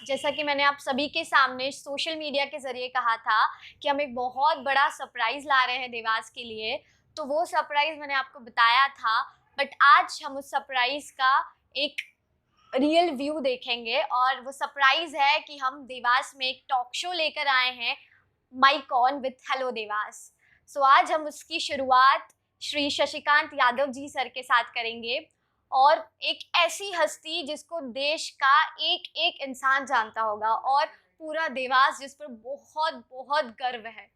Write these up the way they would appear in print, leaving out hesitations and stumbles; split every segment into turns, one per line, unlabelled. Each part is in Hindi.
जैसा कि मैंने आप सभी के सामने सोशल मीडिया के ज़रिए कहा था कि हम एक बहुत बड़ा सरप्राइज़ ला रहे हैं देवास के लिए, तो वो सरप्राइज़ मैंने आपको बताया था। बट आज हम उस सरप्राइज़ का एक रियल व्यू देखेंगे और वो सरप्राइज़ है कि हम देवास में एक टॉक शो लेकर आए हैं, mic on with hello Dewas. So आज हम उसकी शुरुआत श्री शशिकांत यादव जी सर के साथ करेंगे और एक ऐसी हस्ती जिसको देश का एक-एक इंसान जानता होगा और पूरा देवास जिस पर बहुत-बहुत गर्व है।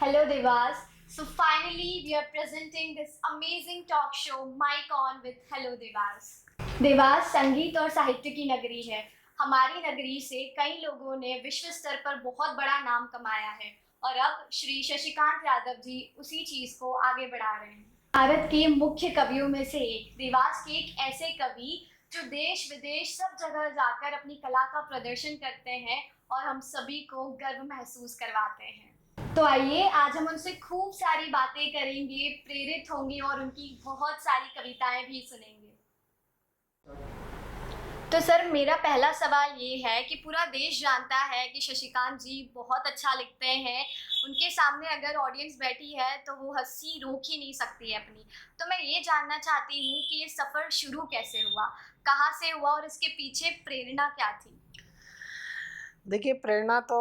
Hello Devas. So finally we are presenting this amazing talk show Mic On with Hello Devas. Dewas संगीत और साहित्य की नगरी है। हमारी नगरी से कई लोगों ने विश्व स्तर पर बहुत बड़ा नाम कमाया है और अब श्री शशिकांत यादव जी उसी चीज को आगे बढ़ा रहे हैं। भारत के मुख्य कवियों में से एक, देवास के एक ऐसे कवि जो देश विदेश सब जगह जाकर अपनी कला का प्रदर्शन करते हैं और हम सभी को गर्व महसूस करवाते हैं। तो आइए आज हम उनसे खूब सारी बातें करेंगे, प्रेरित होंगे और उनकी बहुत सारी कविताएं भी सुनेंगे। तो सर मेरा पहला सवाल ये है कि पूरा देश जानता है कि शशिकांत जी बहुत अच्छा लिखते हैं। उनके सामने अगर ऑडियंस बैठी है तो वो हंसी रोक ही नहीं सकती है अपनी। तो मैं ये जानना चाहती हूँ कि ये सफ़र शुरू कैसे हुआ, कहाँ से हुआ और इसके पीछे प्रेरणा क्या थी?
देखिए, प्रेरणा तो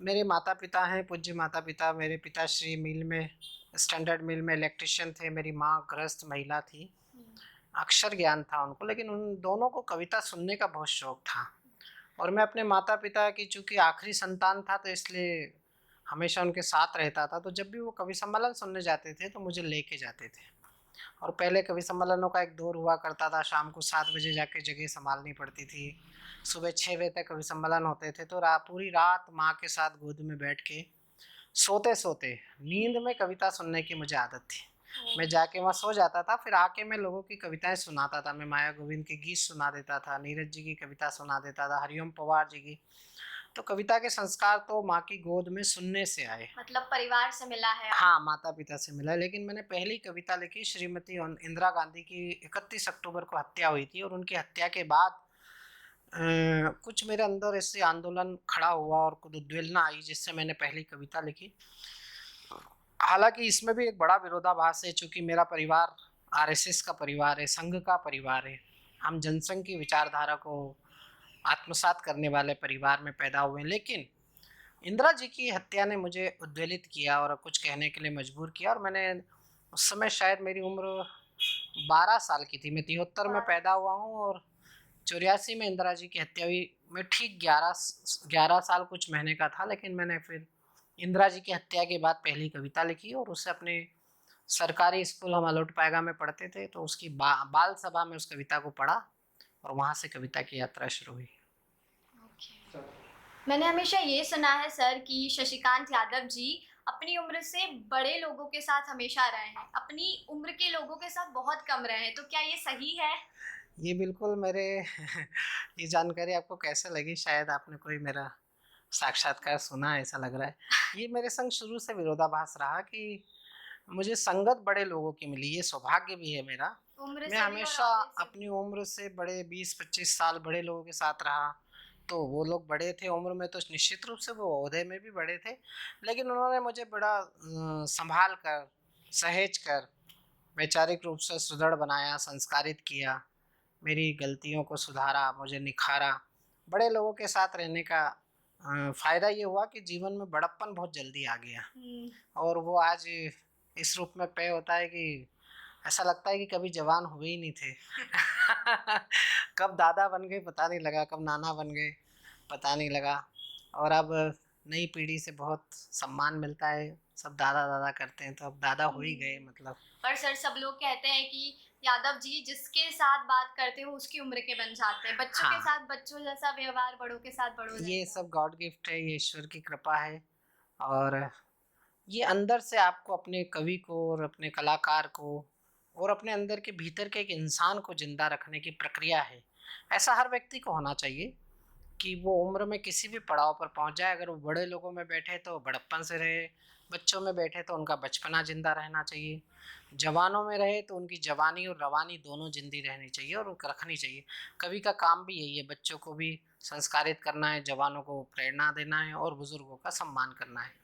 मेरे माता-पिता हैं, पूज्य माता-पिता। मेरे पिताश्री मिल में स्टैंडर्ड मिल में इलेक्ट्रीशियन थे, मेरी माँ गृहस्थ महिला थी। अक्षर ज्ञान था उनको, लेकिन उन दोनों को कविता सुनने का बहुत शौक था। और मैं अपने माता-पिता की चूँकि आखिरी संतान था, तो इसलिए हमेशा उनके साथ रहता था। तो जब भी वो कवि सम्मेलन सुनने जाते थे, तो मुझे लेके जाते थे। और पहले कवि सम्मेलनों का एक दौर हुआ करता था, शाम को 7 बजे जाके जगह सँभालनी पड़ती थी। सुबह 6 बजे तक कवि सम्मेलन होते थे, तो पूरी रात माँ के साथ गोद में बैठ के सोते-सोते नींद में कविता सुनने की मुझे आदत थी। मैं जाके वहाँ सो जाता था, फिर आके मैं लोगों की कविताएँ सुनाता था। मैं माया गोविंद के गीत सुना देता था, नीरज जी की कविता सुना देता था, हरिओम पवार जी की। तो कविता के संस्कार तो माँ की गोद में सुनने से आए।
मतलब परिवार से मिला है आपको?
हाँ, माता-पिता से मिला, लेकिन मैंने पहली कविता लिखी श्रीमती इंदिरा गांधी की 31 अक्टूबर को हत्या हुई थी, और उनकी हत्या के बाद कुछ मेरे अंदर ऐसे आंदोलन खड़ा हुआ और कुछ उद्वेलना आई, जिससे मैंने पहली कविता लिखी। हालाँकि इसमें भी एक बड़ा विरोधाभास है, चूँकि मेरा परिवार आरएसएस का परिवार है, संघ का परिवार है। हम जनसंघ की विचारधारा को आत्मसात करने वाले परिवार में पैदा हुए हैं, लेकिन इंदिरा जी की हत्या ने मुझे उद्वेलित किया और कुछ कहने के लिए मजबूर किया। और मैंने उस समय शायद मेरी उम्र 12 साल की थी। मैं 73 में पैदा हुआ हूँ और 84 में इंदिरा जी की हत्या हुई। मैं ठीक 11 साल कुछ महीने का था, लेकिन मैंने फिर इंदिरा जी की हत्या के बाद पहली कविता लिखी और उसे अपने सरकारी स्कूल, हम अलोट पाएगा में पढ़ते थे, तो उसकी बाल सभा में उस कविता को पढ़ा और वहाँ से कविता की यात्रा शुरू हुई।
मैंने हमेशा ये सुना है सर कि शशिकांत यादव जी अपनी उम्र से बड़े लोगों के साथ हमेशा रहे हैं, अपनी उम्र के लोगों के साथ बहुत कम रहे हैं, तो क्या ये सही है?
ये बिल्कुल मेरे ये जानकारी आपको कैसे लगी? शायद आपने कोई मेरा साक्षात्कार सुना, ऐसा लग रहा है। ये मेरे संग शुरू से विरोधाभास रहा कि मुझे संगत बड़े लोगों की मिली, ये सौभाग्य भी है मेरा।
उम्र
मैं
से भी और
हमेशा
ओहदे से भी।
अपनी उम्र से बड़े 20-25 साल बड़े लोगों के साथ रहा। तो वो लोग बड़े थे उम्र में, तो निश्चित रूप से वो ओहदे में भी बड़े थे, लेकिन उन्होंने मुझे बड़ा संभाल कर, सहेज कर, वैचारिक रूप से सुदृढ़ बनाया, संस्कारित किया, मेरी गलतियों को सुधारा, मुझे निखारा। बड़े लोगों के साथ रहने का फ़ायदा ये हुआ कि जीवन में बड़प्पन बहुत जल्दी आ गया, और वो आज इस रूप में पेय होता है कि ऐसा लगता है कि कभी जवान हुए ही नहीं थे। कब दादा बन गए पता नहीं लगा, कब नाना बन गए पता नहीं लगा। और अब नई पीढ़ी से बहुत सम्मान मिलता है, सब दादा दादा करते हैं, तो अब दादा हो ही गए मतलब।
पर सर सब लोग कहते हैं कि यादव जी जिसके साथ बात करते हो उसकी उम्र के बन जाते हैं, बच्चों के
हाँ,
साथ बच्चों जैसा व्यवहार, बड़ों के साथ बड़ों
ये
जैसा।
सब गॉड गिफ्ट है, ये ईश्वर की कृपा है। और ये अंदर से आपको अपने कवि को और अपने कलाकार को और अपने अंदर के भीतर के एक इंसान को जिंदा रखने की प्रक्रिया है। ऐसा हर व्यक्ति को होना चाहिए कि वो उम्र में किसी भी पड़ाव पर पहुंच जाए। अगर वो बड़े लोगों में बैठे तो बड़प्पन से रहे, बच्चों में बैठे तो उनका बचपना जिंदा रहना चाहिए, जवानों में रहे तो उनकी जवानी और रवानी दोनों जिंदी रहनी चाहिए और उनको रखनी चाहिए। कवि का काम भी यही है, बच्चों को भी संस्कारित करना है, जवानों को प्रेरणा देना है और बुजुर्गों का सम्मान करना है।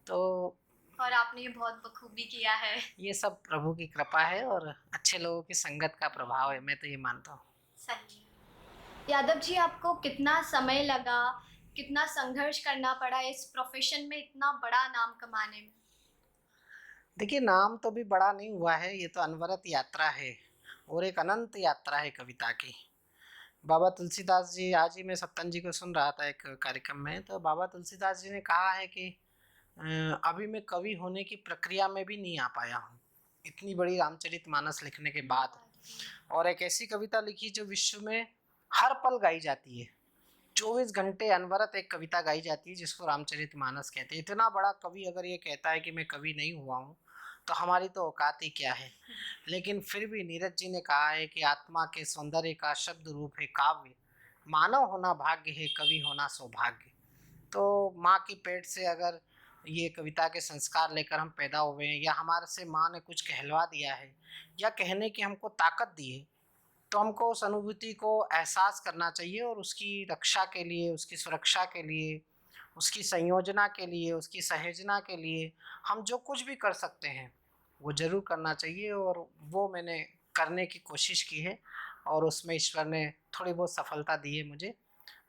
तो
और आपने ये बहुत बखूबी किया है।
ये सब प्रभु की कृपा है और अच्छे लोगों की संगत का प्रभाव है, मैं तो ये मानता हूँ।
सही। यादव जी, आपको कितना समय लगा, कितना संघर्ष करना पड़ा इस प्रोफेशन में इतना बड़ा नाम कमाने में?
देखिए, नाम तो भी बड़ा नहीं हुआ है, ये तो अनवरत यात्रा है और एक अनंत यात्रा है कविता की। बाबा तुलसीदास जी, आज ही मैं सत्तन जी को सुन रहा था एक कार्यक्रम में, तो बाबा तुलसीदास जी ने कहा है कि अभी मैं कवि होने की प्रक्रिया में भी नहीं आ पाया हूँ, इतनी बड़ी रामचरितमानस लिखने के बाद। और एक ऐसी कविता लिखी जो विश्व में हर पल गाई जाती है, 24 घंटे अनवरत एक कविता गाई जाती है जिसको रामचरितमानस कहते हैं। इतना बड़ा कवि अगर ये कहता है कि मैं कवि नहीं हुआ हूँ, तो हमारी तो औकात ही क्या है। लेकिन फिर भी नीरज जी ने कहा है कि आत्मा के सौंदर्य का शब्द रूप है काव्य, मानव होना भाग्य है, कवि होना सौभाग्य। तो माँ की पेट से अगर ये कविता के संस्कार लेकर हम पैदा हुए हैं, या हमारे से माँ ने कुछ कहलवा दिया है या कहने की हमको ताकत दी है, तो हमको उस अनुभूति को एहसास करना चाहिए और उसकी रक्षा के लिए, उसकी सुरक्षा के लिए, उसकी संयोजना के लिए, उसकी सहेजना के लिए हम जो कुछ भी कर सकते हैं वो ज़रूर करना चाहिए। और वो मैंने करने की कोशिश की है और उसमें ईश्वर ने थोड़ी बहुत सफलता दी है मुझे।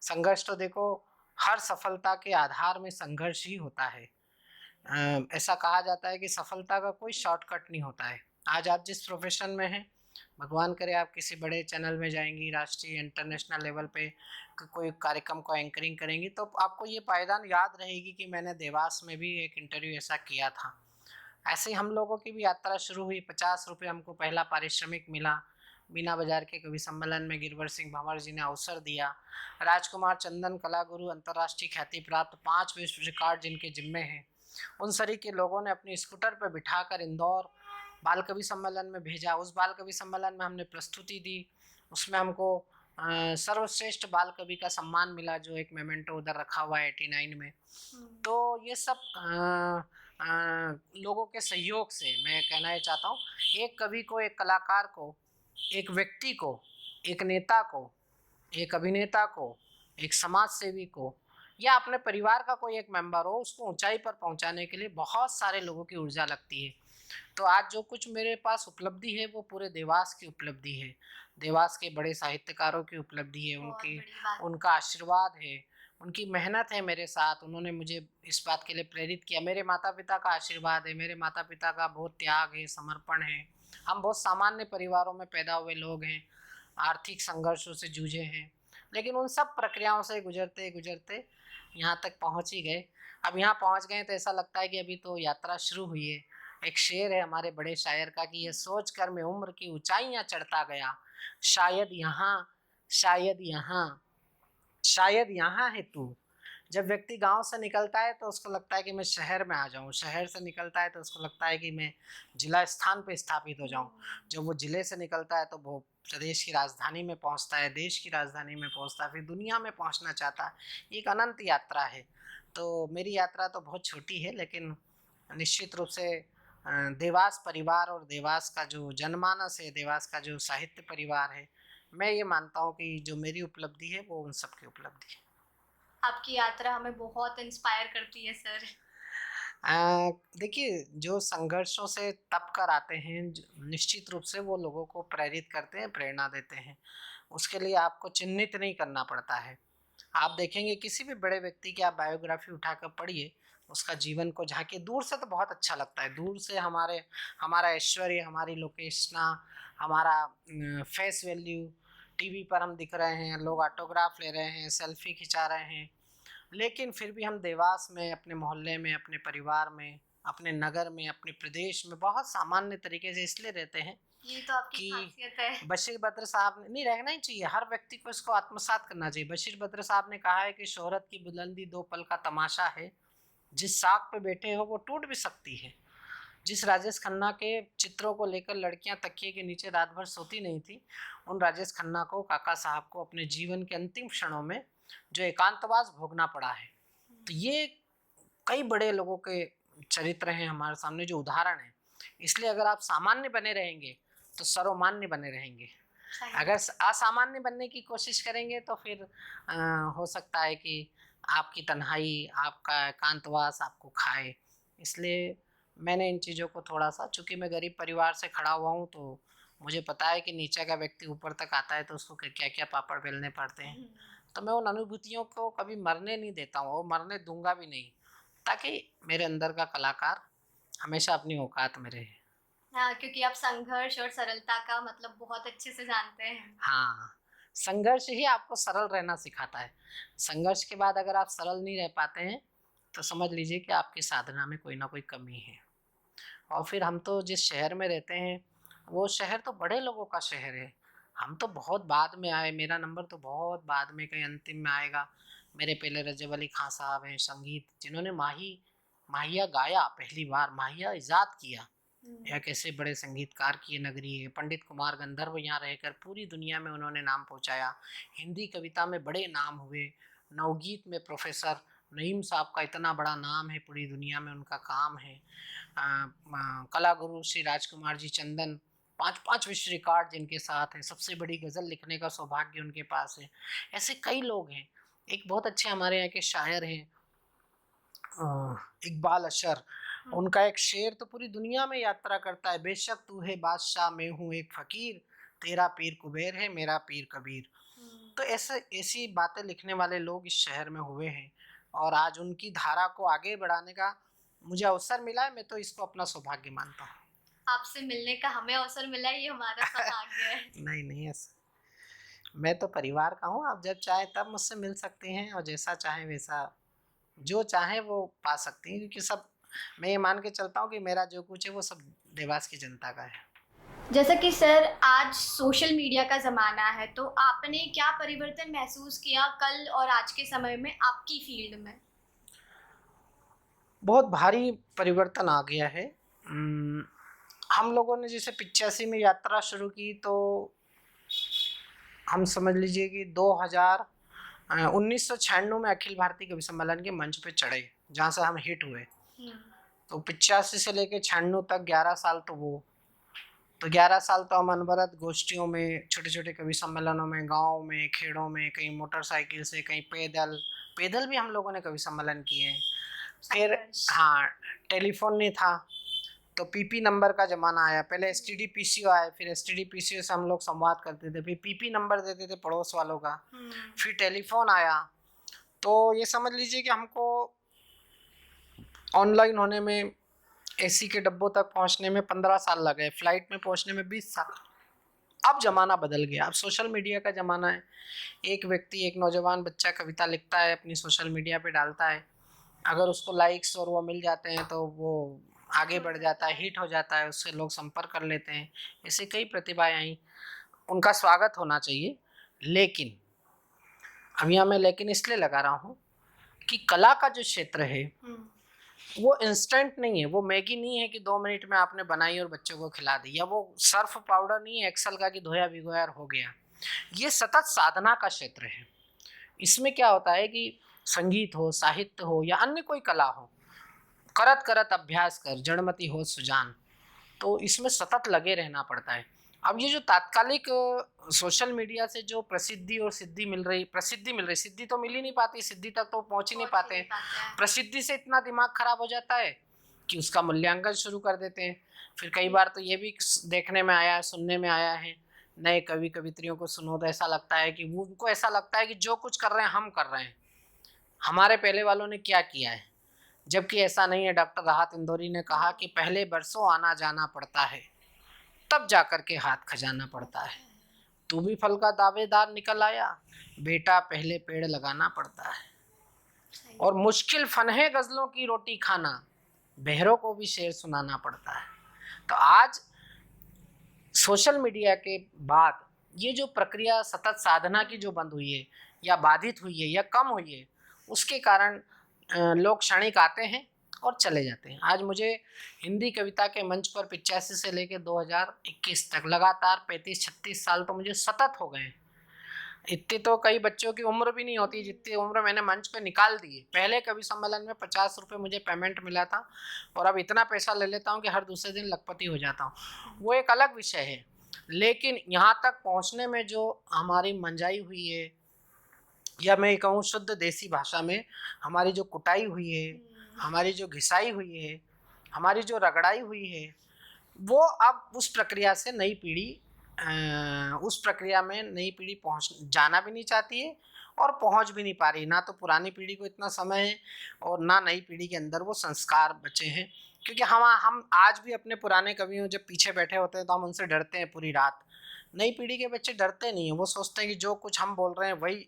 संघर्ष तो देखो, हर सफलता के आधार में संघर्ष ही होता है। ऐसा कहा जाता है कि सफलता का कोई शॉर्टकट नहीं होता है। आज आप जिस प्रोफेशन में हैं, भगवान करे आप किसी बड़े चैनल में जाएंगी, राष्ट्रीय इंटरनेशनल लेवल पे कोई कार्यक्रम को एंकरिंग करेंगी, तो आपको ये पायदान याद रहेगी कि मैंने देवास में भी एक इंटरव्यू ऐसा किया था। ऐसे ही हम लोगों की भी यात्रा शुरू हुई। 50 रुपये हमको पहला पारिश्रमिक मिला। मीना बाजार के कवि सम्मेलन में गिरवर सिंह भंवर जी ने अवसर दिया। राजकुमार चंदन कला गुरु अंतर्राष्ट्रीय ख्याति प्राप्त 5 विश्व रिकॉर्ड जिनके जिम्मे हैं, उन सभी के लोगों ने अपनी स्कूटर पर बिठाकर इंदौर बाल कवि सम्मेलन में भेजा। उस बाल कवि सम्मेलन में हमने प्रस्तुति दी, उसमें हमको सर्वश्रेष्ठ बाल कवि का सम्मान मिला, जो एक मेमेंटो उधर रखा हुआ है 89 में। तो ये सब लोगों के सहयोग से मैं कहना ये चाहता हूँ, एक कवि को, एक कलाकार को, एक व्यक्ति को, एक नेता को, एक अभिनेता को, एक समाज सेवी को, या अपने परिवार का कोई एक मेंबर हो, उसको ऊंचाई पर पहुंचाने के लिए बहुत सारे लोगों की ऊर्जा लगती है। तो आज जो कुछ मेरे पास उपलब्धि है वो पूरे देवास की उपलब्धि है, देवास के बड़े साहित्यकारों की उपलब्धि है, उनका आशीर्वाद है, उनकी मेहनत है मेरे साथ। उन्होंने मुझे इस बात के लिए प्रेरित किया। मेरे माता पिता का आशीर्वाद है, मेरे माता पिता का बहुत त्याग है, समर्पण है। हम बहुत सामान्य परिवारों में पैदा हुए लोग हैं, आर्थिक संघर्षों से जूझे हैं, लेकिन उन सब प्रक्रियाओं से गुजरते गुजरते यहाँ तक पहुँच ही गए। अब यहाँ पहुँच गए तो ऐसा लगता है कि अभी तो यात्रा शुरू हुई है। एक शेर है हमारे बड़े शायर का कि ये सोच कर मैं उम्र की ऊंचाइयां चढ़ता गया, शायद यहाँ, शायद यहाँ, शायद यहाँ है तू। जब व्यक्ति गांव से निकलता है तो उसको लगता है कि मैं शहर में आ जाऊं, शहर से निकलता है तो उसको लगता है कि मैं जिला स्थान पे स्थापित हो जाऊं, जब वो जिले से निकलता है तो वो प्रदेश की राजधानी में पहुंचता है, देश की राजधानी में पहुंचता है, फिर दुनिया में पहुंचना चाहता है। एक अनंत यात्रा है। तो मेरी यात्रा तो बहुत छोटी है, लेकिन निश्चित रूप से देवास परिवार और देवास का जो जनमानस है, देवास का जो साहित्य परिवार है, मैं ये मानता हूँ कि जो मेरी उपलब्धि है वो उन सब की उपलब्धि है।
आपकी यात्रा हमें बहुत इंस्पायर करती है सर।
देखिए, जो संघर्षों से तप कर आते हैं, निश्चित रूप से वो लोगों को प्रेरित करते हैं, प्रेरणा देते हैं। उसके लिए आपको चिन्हित नहीं करना पड़ता है। आप देखेंगे किसी भी बड़े व्यक्ति की आप बायोग्राफी उठाकर पढ़िए, उसका जीवन को झांकिए, दूर से तो बहुत अच्छा लगता है। दूर से हमारा ऐश्वर्य, हमारी लोकेशना, हमारा फेस वैल्यू, टीवी पर हम दिख रहे हैं, लोग ऑटोग्राफ ले रहे हैं, सेल्फी खिंचा रहे हैं, लेकिन फिर भी हम देवास में, अपने मोहल्ले में, अपने परिवार में, अपने नगर में, अपने प्रदेश में बहुत सामान्य तरीके से इसलिए रहते हैं।
ये तो आपकी खासियत है।
बशीर बद्र साहब ने, नहीं रहना ही चाहिए, हर व्यक्ति को इसको आत्मसात करना चाहिए। बशीर बद्र साहब ने कहा है कि शोहरत की बुलंदी 2 पल का तमाशा है, जिस साख पे बैठे हो वो टूट भी सकती है। जिस राजेश खन्ना के चित्रों को लेकर लड़कियां तकिए के नीचे रात भर सोती नहीं थी, उन राजेश खन्ना को, काका साहब को अपने जीवन के अंतिम क्षणों में जो एकांतवास भोगना पड़ा है। तो ये कई बड़े लोगों के चरित्र हैं हमारे सामने, जो उदाहरण है। इसलिए अगर आप सामान्य बने रहेंगे तो सर्वमान्य बने रहेंगे। अगर असामान्य बनने की कोशिश करेंगे तो फिर हो सकता है कि आपकी तन्हाई, आपका एकांतवास आपको खाए। इसलिए मैंने इन चीज़ों को थोड़ा सा, चूँकि मैं गरीब परिवार से खड़ा हुआ हूँ, तो मुझे पता है कि नीचे का व्यक्ति ऊपर तक आता है तो उसको क्या क्या पापड़ बेलने पड़ते हैं। तो मैं उन अनुभूतियों को कभी मरने नहीं देता हूँ और मरने दूंगा भी नहीं, ताकि मेरे अंदर का कलाकार हमेशा अपनी औकात में रहे।
हाँ, क्योंकि आप संघर्ष और सरलता का मतलब बहुत अच्छे से जानते हैं।
हाँ, संघर्ष ही आपको सरल रहना सिखाता है। संघर्ष के बाद अगर आप सरल नहीं रह पाते हैं तो समझ लीजिए कि आपकी साधना में कोई ना कोई कमी है। और फिर हम तो जिस शहर में रहते हैं वो शहर तो बड़े लोगों का शहर है। हम तो बहुत बाद में आए, मेरा नंबर तो बहुत बाद में, कहीं अंतिम में आएगा। मेरे पहले रजब अली खां साहब हैं संगीत, जिन्होंने माहिया गाया, पहली बार माहिया इजाद किया। यह कैसे बड़े संगीतकार की नगरी है। पंडित कुमार गंधर्व यहाँ रहकर पूरी दुनिया में उन्होंने नाम पहुँचाया। हिंदी कविता में बड़े नाम हुए। नवगीत में प्रोफेसर नईम साहब का इतना बड़ा नाम है, पूरी दुनिया में उनका काम है। कला गुरु श्री राजकुमार जी चंदन, 5 विश्व रिकॉर्ड जिनके साथ हैं। सबसे बड़ी गज़ल लिखने का सौभाग्य उनके पास है। ऐसे कई लोग हैं। एक बहुत अच्छे हमारे यहाँ के शायर हैं इकबाल अशर, उनका एक शेर तो पूरी दुनिया में यात्रा करता है। बेशक तू है बादशाह, मैं हूँ एक फकीर, तेरा पीर कुबेर है, मेरा पीर कबीर। तो ऐसी बातें लिखने वाले लोग इस शहर में हुए हैं और आज उनकी धारा को आगे बढ़ाने का मुझे अवसर मिला है। मैं तो इसको अपना सौभाग्य मानता हूँ।
आपसे मिलने का हमें अवसर मिला, ये हमारा सौभाग्य है।
नहीं ऐसा, मैं तो परिवार का हूँ। आप जब चाहे तब मुझसे मिल सकते हैं और जैसा चाहे वैसा, जो चाहे वो पा सकती हैं, क्योंकि सब, मैं ये मान के चलता हूँ कि मेरा जो कुछ है वो सब देवास की जनता का है।
जैसा कि सर आज सोशल मीडिया का ज़माना है, तो आपने क्या परिवर्तन महसूस किया कल और आज के समय में आपकी फील्ड में?
बहुत भारी परिवर्तन आ गया है। हम लोगों ने जैसे 85 में यात्रा शुरू की, तो हम समझ लीजिए कि 1996 में अखिल भारतीय कवि सम्मेलन के मंच पे चढ़े, जहाँ से हम हिट हुए। तो 85 से लेके 96 तक 11 साल, तो 11 साल तो हम अनवरत गोष्ठियों में, छोटे छोटे कवि सम्मेलनों में, गाँव में, खेड़ों में, कहीं मोटरसाइकिल से, कहीं पैदल भी हम लोगों ने कवि सम्मेलन किए हैं। फिर हाँ, टेलीफोन नहीं था तो पीपी नंबर का ज़माना आया। पहले एसटीडी पीसीओ आए, फिर एसटीडी पीसीओ से हम लोग संवाद करते थे, फिर पीपी नंबर देते थे पड़ोस वालों का, फिर टेलीफोन आया। तो ये समझ लीजिए कि हमको ऑनलाइन होने में, एसी के डब्बों तक पहुंचने में 15 साल लगे, फ्लाइट में पहुंचने में 20 साल। अब ज़माना बदल गया, अब सोशल मीडिया का ज़माना है। एक व्यक्ति, एक नौजवान बच्चा कविता लिखता है, अपनी सोशल मीडिया पे डालता है, अगर उसको लाइक्स और वो मिल जाते हैं तो वो आगे बढ़ जाता है, हिट हो जाता है, उससे लोग संपर्क कर लेते हैं। ऐसे कई प्रतिभाएं आई, उनका स्वागत होना चाहिए। लेकिन अब यहाँ मैं लेकिन इसलिए लगा रहा हूँ कि कला का जो क्षेत्र है वो इंस्टेंट नहीं है। वो मैगी नहीं है कि 2 मिनट में आपने बनाई और बच्चों को खिला दी, या वो सर्फ पाउडर नहीं है एक्सेल का कि धोया भिगोया हो गया। ये सतत साधना का क्षेत्र है। इसमें क्या होता है कि संगीत हो, साहित्य हो या अन्य कोई कला हो, करत करत अभ्यास कर, जड़मति हो सुजान। तो इसमें सतत लगे रहना पड़ता है। अब ये जो तात्कालिक सोशल मीडिया से जो प्रसिद्धि और सिद्धि मिल रही, सिद्धि तो मिल ही नहीं पाती, सिद्धि तक तो पहुंच ही नहीं पाते। प्रसिद्धि से इतना दिमाग खराब हो जाता है कि उसका मूल्यांकन शुरू कर देते हैं। फिर कई बार तो ये भी देखने में आया है, सुनने में आया है, नए कवि कवित्रियों को सुनो तो ऐसा लगता है कि वो, उनको ऐसा लगता है कि जो कुछ कर रहे हैं हम कर रहे हैं, हमारे पहले वालों ने क्या किया है। जबकि ऐसा नहीं है। डॉक्टर राहत इंदौरी ने कहा कि पहले बरसों आना जाना पड़ता है, तब जाकर के हाथ खजाना पड़ता है। तू भी फल का दावेदार निकल आया, बेटा पहले पेड़ लगाना पड़ता है। और मुश्किल फन है गजलों की रोटी खाना, बहरों को भी शेर सुनाना पड़ता है। तो आज सोशल मीडिया के बाद ये जो प्रक्रिया सतत साधना की जो बंद हुई है या बाधित हुई है या कम हुई है, उसके कारण लोग क्षणिक आते हैं और चले जाते हैं। आज मुझे हिंदी कविता के मंच पर 85 से लेकर 2021 तक लगातार 35-36 साल तो मुझे सतत हो गए हैं। इतनी तो कई बच्चों की उम्र भी नहीं होती जितनी उम्र मैंने मंच पे निकाल दी है। पहले कवि सम्मेलन में 50 रुपये मुझे पेमेंट मिला था और अब इतना पैसा ले लेता हूँ कि हर दूसरे दिन लखपति हो जाता हूँ। वो एक अलग विषय है, लेकिन यहाँ तक पहुँचने में जो हमारी मंजाई हुई है, या मैं कहूँ शुद्ध देसी भाषा में हमारी जो कुटाई हुई है, हमारी जो घिसाई हुई है, हमारी जो रगड़ाई हुई है, वो अब उस प्रक्रिया से नई पीढ़ी उस प्रक्रिया में नई पीढ़ी पहुँच जाना भी नहीं चाहती है और पहुँच भी नहीं पा रही। ना तो पुरानी पीढ़ी को इतना समय है और ना नई पीढ़ी के अंदर वो संस्कार बचे हैं। क्योंकि हम आज भी अपने पुराने कवियों जब पीछे बैठे होते हैं तो हम उनसे डरते हैं पूरी रात। नई पीढ़ी के बच्चे डरते नहीं हैं, वो सोचते हैं कि जो कुछ हम बोल रहे हैं वही।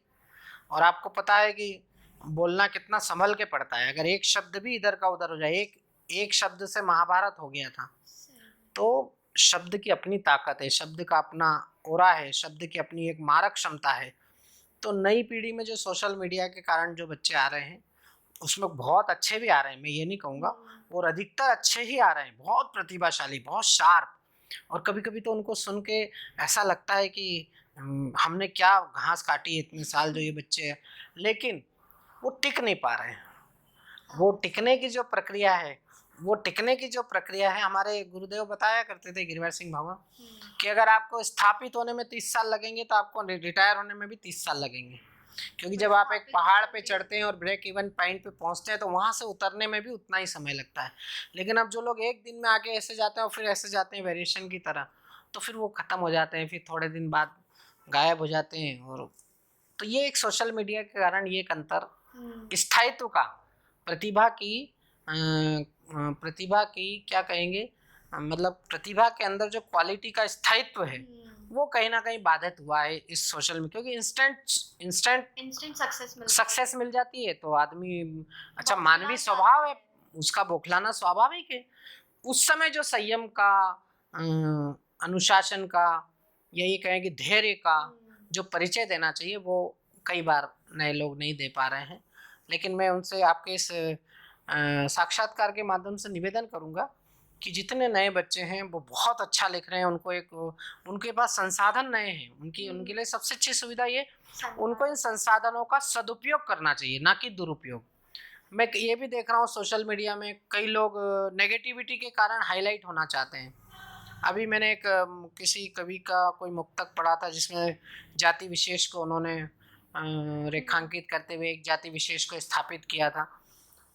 और आपको पता है कि बोलना कितना संभल के पड़ता है। अगर एक शब्द भी इधर का उधर हो जाए, एक शब्द से महाभारत हो गया था। तो शब्द की अपनी ताकत है, शब्द का अपना ओरा है, शब्द की अपनी एक मारक क्षमता है। तो नई पीढ़ी में जो सोशल मीडिया के कारण जो बच्चे आ रहे हैं उसमें बहुत अच्छे भी आ रहे हैं, मैं ये नहीं कहूँगा, और अधिकतर अच्छे ही आ रहे हैं, बहुत प्रतिभाशाली, बहुत शार्प। और कभी कभी तो उनको सुन के ऐसा लगता है कि हमने क्या घास काटी है इतने साल जो ये बच्चे हैं, लेकिन वो टिक नहीं पा रहे हैं। वो टिकने की जो प्रक्रिया है, हमारे गुरुदेव बताया करते थे, गिरिवर सिंह भवन, कि अगर आपको स्थापित होने में 30 साल लगेंगे तो आपको रिटायर होने में भी 30 साल लगेंगे। क्योंकि जब आप एक पहाड़ पे चढ़ते हैं और ब्रेक इवन पॉइंट पे पहुंचते हैं तो वहां से उतरने में भी उतना ही समय लगता है। लेकिन अब जो लोग एक दिन में आके ऐसे जाते हैं और फिर ऐसे जाते हैं वेरिएशन की तरह, तो फिर वो खत्म हो जाते हैं, फिर थोड़े दिन बाद गायब हो जाते हैं। और तो ये एक सोशल मीडिया के कारण ये एक अंतर स्थायित्व का, प्रतिभा की क्या कहेंगे, मतलब प्रतिभा के अंदर जो क्वालिटी का स्थायित्व है वो कहीं ना कहीं बाधित हुआ है इस सोशल में। क्योंकि इंस्टेंट सक्सेस मिल जाती है तो आदमी, अच्छा मानवीय स्वभाव है, उसका बौखलाना स्वाभाविक है। उस समय जो संयम का, अनुशासन का, या ये कहें कि धैर्य का जो परिचय देना चाहिए वो कई बार नए लोग नहीं दे पा रहे हैं। लेकिन मैं उनसे आपके इस साक्षात्कार के माध्यम से निवेदन करूंगा कि जितने नए बच्चे हैं वो बहुत अच्छा लिख रहे हैं, उनके पास संसाधन नए हैं, उनके लिए सबसे अच्छी सुविधा ये, उनको इन संसाधनों का सदुपयोग करना चाहिए, ना कि दुरुपयोग। मैं ये भी देख रहा हूँ सोशल मीडिया में कई लोग नेगेटिविटी के कारण हाईलाइट होना चाहते हैं। अभी मैंने किसी कवि का कोई मुक्तक पढ़ा था जिसमें जाति विशेष को उन्होंने रेखांकित करते हुए एक जाति विशेष को स्थापित किया था।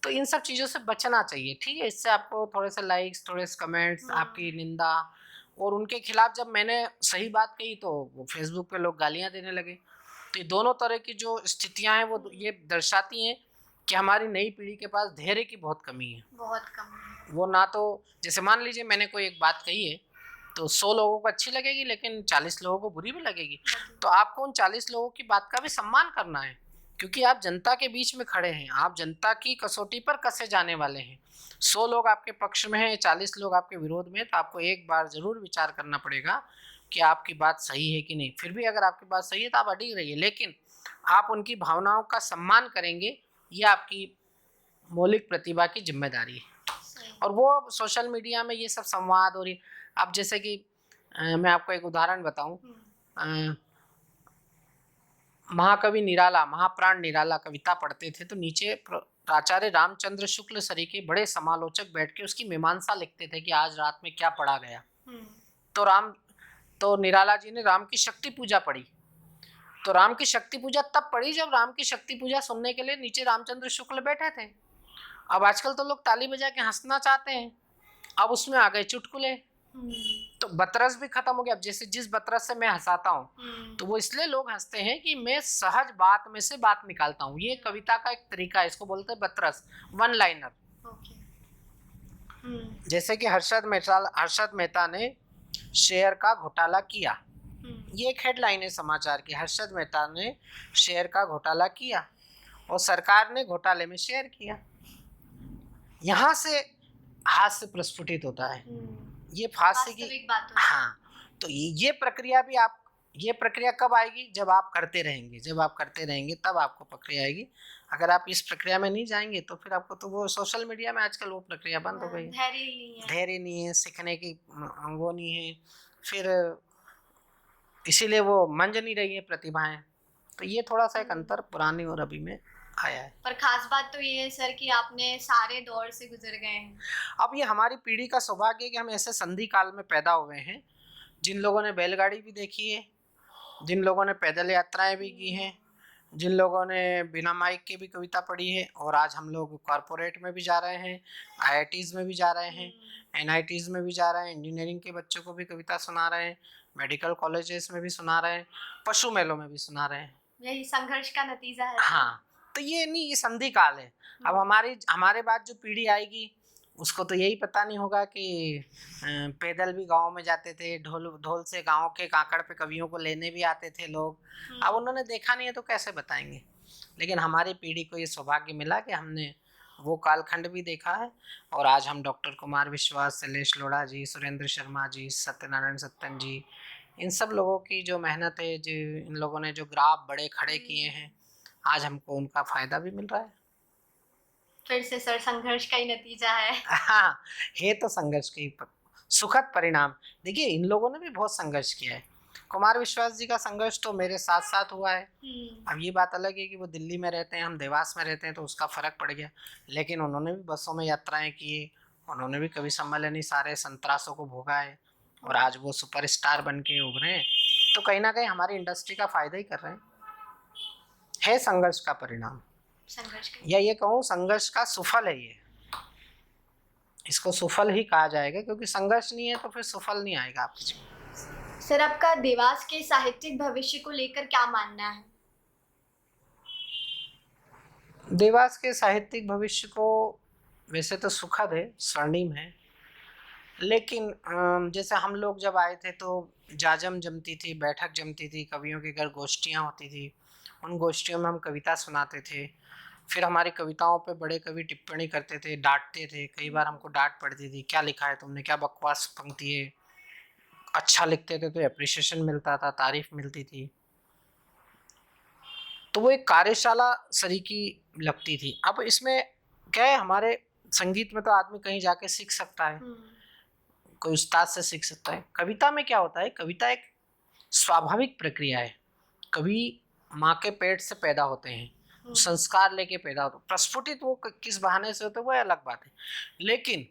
तो इन सब चीज़ों से बचना चाहिए, ठीक है। इससे आपको थोड़े से लाइक्स, थोड़े से कमेंट्स, आपकी निंदा, और उनके खिलाफ जब मैंने सही बात कही तो वो फेसबुक पे लोग गालियां देने लगे। तो ये दोनों तरह की जो स्थितियां हैं वो ये दर्शाती हैं कि हमारी नई पीढ़ी के पास धैर्य की बहुत कमी है। वो ना तो, जैसे मान लीजिए मैंने कोई एक बात कही है तो 100 लोगों को अच्छी लगेगी लेकिन 40 लोगों को बुरी भी लगेगी। तो आपको उन 40 लोगों की बात का भी सम्मान करना है, क्योंकि आप जनता के बीच में खड़े हैं, आप जनता की कसौटी पर कसे जाने वाले हैं। 100 लोग आपके पक्ष में हैं, 40 लोग आपके विरोध में, तो आपको एक बार जरूर विचार करना पड़ेगा कि आपकी बात सही है कि नहीं। फिर भी अगर आपकी बात सही है तो आप अडिग रहिए, लेकिन आप उनकी भावनाओं का सम्मान करेंगे, ये आपकी मौलिक प्रतिभा की जिम्मेदारी है। और वो सोशल मीडिया में ये सब संवाद, और अब जैसे कि मैं आपको एक उदाहरण बताऊं, महाकवि निराला, महाप्राण निराला कविता पढ़ते थे तो नीचे आचार्य रामचंद्र शुक्ल सरी के बड़े समालोचक बैठ के उसकी मीमांसा लिखते थे कि आज रात में क्या पढ़ा गया। तो निराला जी ने राम की शक्ति पूजा पढ़ी। तो राम की शक्ति पूजा तब पढ़ी जब राम की शक्ति पूजा सुनने के लिए नीचे रामचंद्र शुक्ल बैठे थे। अब आजकल तो लोग ताली बजा के हंसना चाहते हैं, अब उसमें आ गए चुटकुले, तो बतरस भी खत्म हो गया। अब जैसे जिस बतरस से मैं हंसाता हूँ तो वो इसलिए लोग हंसते हैं कि मैं सहज बात में से बात निकालता हूँ। ये कविता का एक तरीका है, इसको बोलते हैं बतरस, वन लाइनर। जैसे कि हर्षद मेहता ने शेयर का घोटाला किया, ये एक हेडलाइन है समाचार की। हर्षद मेहता ने शेयर का घोटाला किया और सरकार ने घोटाले में शेयर किया। यहाँ से हास्य प्रस्फुटित होता है, ये फास्य की, हाँ। तो ये प्रक्रिया भी आप ये प्रक्रिया कब आएगी? जब आप करते रहेंगे, जब आप करते रहेंगे तब आपको प्रक्रिया आएगी। अगर आप इस प्रक्रिया में नहीं जाएंगे तो फिर आपको तो वो सोशल मीडिया में आजकल वो प्रक्रिया बंद हो गई है,
धैर्य ही नहीं है।
धैर्य नहीं है, सीखने की वो नहीं है, फिर इसीलिए वो मंज नहीं रही है प्रतिभाएं। तो ये थोड़ा सा एक अंतर पुरानी और अभी में आया है।
पर खास बात तो ये है सर कि आपने सारे दौर से गुजर गए हैं।
अब ये हमारी पीढ़ी का सौभाग्य है कि हम ऐसे संधि काल में पैदा हुए हैं, जिन लोगों ने बैलगाड़ी भी देखी है, जिन लोगों ने पैदल यात्राएं भी की हैं, जिन लोगों ने बिना माइक के भी कविता पढ़ी है, और आज हम लोग कॉरपोरेट में भी जा रहे हैं, आईआईटीज़ में भी जा रहे हैं, एनआईटीज़ में भी जा रहे हैं, इंजीनियरिंग के बच्चों को भी कविता सुना रहे हैं, मेडिकल कॉलेजेस में भी सुना रहे हैं, पशु मेलों में भी सुना रहे हैं।
यही संघर्ष का नतीजा है।
हाँ, तो ये नहीं, ये संधि काल है। अब हमारे बाद जो पीढ़ी आएगी उसको तो यही पता नहीं होगा कि पैदल भी गांव में जाते थे, ढोल से गांव के काकड़ पे कवियों को लेने भी आते थे लोग। अब उन्होंने देखा नहीं है तो कैसे बताएंगे। लेकिन हमारी पीढ़ी को ये सौभाग्य मिला कि हमने वो कालखंड भी देखा है, और आज हम डॉक्टर कुमार विश्वास, शैलेश लोढ़ा जी, सुरेंद्र शर्मा जी, सत्यनारायण सत्तन जी, इन सब लोगों की जो मेहनत है, जो इन लोगों ने जो ग्राफ बड़े खड़े किए हैं, आज हमको उनका फायदा भी मिल रहा है।
फिर से सर संघर्ष का ही नतीजा है।
हाँ, है तो संघर्ष की सुखद परिणाम। देखिए, इन लोगों ने भी बहुत संघर्ष किया है। कुमार विश्वास जी का संघर्ष तो मेरे साथ साथ हुआ है। अब ये बात अलग है कि वो दिल्ली में रहते हैं, हम देवास में रहते हैं, तो उसका फर्क पड़ गया। लेकिन उन्होंने भी बसों में यात्राएं की, उन्होंने भी कवि सम्मेलनी सारे संतरासों को भोगा है, और आज वो सुपरस्टार बन के उभरे हैं। तो कहीं ना कहीं हमारी इंडस्ट्री का फायदा ही कर रहे हैं। है संघर्ष का परिणाम, या ये कहूँ संघर्ष का सुफल है। ये इसको सुफल ही कहा जाएगा, क्योंकि संघर्ष नहीं है तो फिर सुफल नहीं आएगा आपके जीवन।
सर, आपका देवास के साहित्यिक भविष्य को लेकर क्या मानना है?
देवास के साहित्यिक भविष्य को वैसे तो सुखद है, स्वर्णिम है, लेकिन जैसे हम लोग जब आए थे तो जाजम जमती थी, बैठक जमती थी, कवियों के घर गोष्ठियाँ होती थी, उन गोष्ठियों में हम कविता सुनाते थे। फिर हमारी कविताओं पे बड़े कवि टिप्पणी करते थे, डांटते थे, कई बार हमको डांट पड़ती थी, क्या लिखा है तुमने, क्या बकवास पंक्ति है। अच्छा लिखते थे तो एप्रिसिएशन मिलता था, तारीफ मिलती थी। तो वो एक कार्यशाला सरीकी लगती थी। अब इसमें क्या है, हमारे संगीत में तो आदमी कहीं जाके सीख सकता है, कोई उस्ताद से सीख सकता है। कविता में क्या होता है, कविता एक स्वाभाविक प्रक्रिया है। कवि माँ के पेट से पैदा होते हैं, संस्कार लेके पैदा होते हैं। प्रस्फुटित वो किस बहाने से होते हैं वो अलग बात है, लेकिन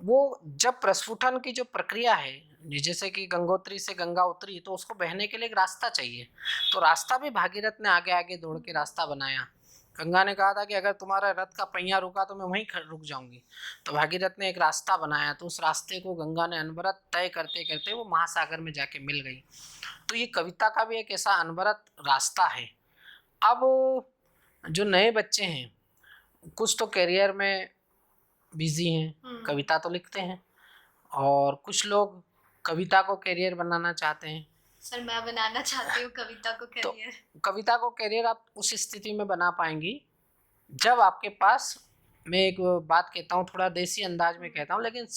वो जब प्रस्फुटन की जो प्रक्रिया है, जैसे कि गंगोत्री से गंगा उतरी तो उसको बहने के लिए एक रास्ता चाहिए। तो रास्ता भी भागीरथ ने आगे आगे दौड़ के रास्ता बनाया। गंगा ने कहा था कि अगर तुम्हारा रथ का पहिया रुका तो मैं वहीं रुक जाऊंगी। तो भागीरथ ने एक रास्ता बनाया, तो उस रास्ते को गंगा ने अनवरत तय करते करते वो महासागर में जाके मिल गई। तो ये कविता का भी एक ऐसा अनवरत रास्ता है। अब जो नए बच्चे हैं, कुछ तो करियर में बिजी हैं, कविता तो लिखते हैं, और कुछ लोग कविता को करियर बनाना चाहते हैं।
सर, मैं बनाना चाहती हूँ कविता को करियर।
तो कविता को करियर आप उस स्थिति में बना पाएंगी जब आपके पास, मैं एक बात कहता हूँ, थोड़ा देसी अंदाज में कहता हूँ, लेकिन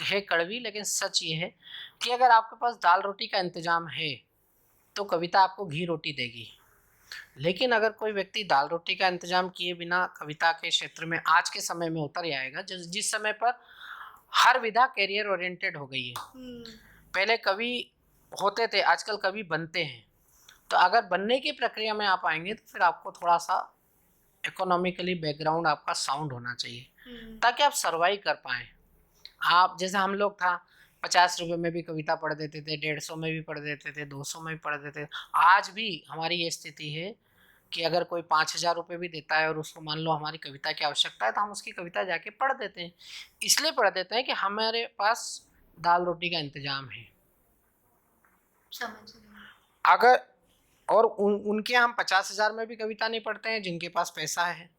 है कड़वी, लेकिन सच ये है कि अगर आपके पास दाल रोटी का इंतजाम है तो कविता आपको घी रोटी देगी। लेकिन अगर कोई व्यक्ति दाल रोटी का इंतजाम किए बिना कविता के क्षेत्र में आज के समय में उतर आएगा, जिस समय पर हर विधा कैरियर ओरिएंटेड हो गई है। पहले कवि होते थे, आजकल कवि बनते हैं। तो अगर बनने की प्रक्रिया में आप आएंगे तो फिर आपको थोड़ा सा इकोनॉमिकली बैकग्राउंड आपका साउंड होना चाहिए, ताकि आप सर्वाइव कर पाएँ। आप जैसे हम लोग था, 50 रुपये में भी कविता पढ़ देते थे, 150 में भी पढ़ देते थे, 200 में भी पढ़ देते थे। आज भी हमारी ये स्थिति है कि अगर कोई 5,000 रुपये भी देता है और उसको मान लो हमारी कविता की आवश्यकता है, तो हम उसकी कविता जाके पढ़ देते हैं। इसलिए पढ़ देते हैं कि हमारे पास दाल रोटी का इंतजाम है।
समझ
अगर और उनके हम 50,000 में भी कविता नहीं पढ़ते हैं जिनके पास पैसा है।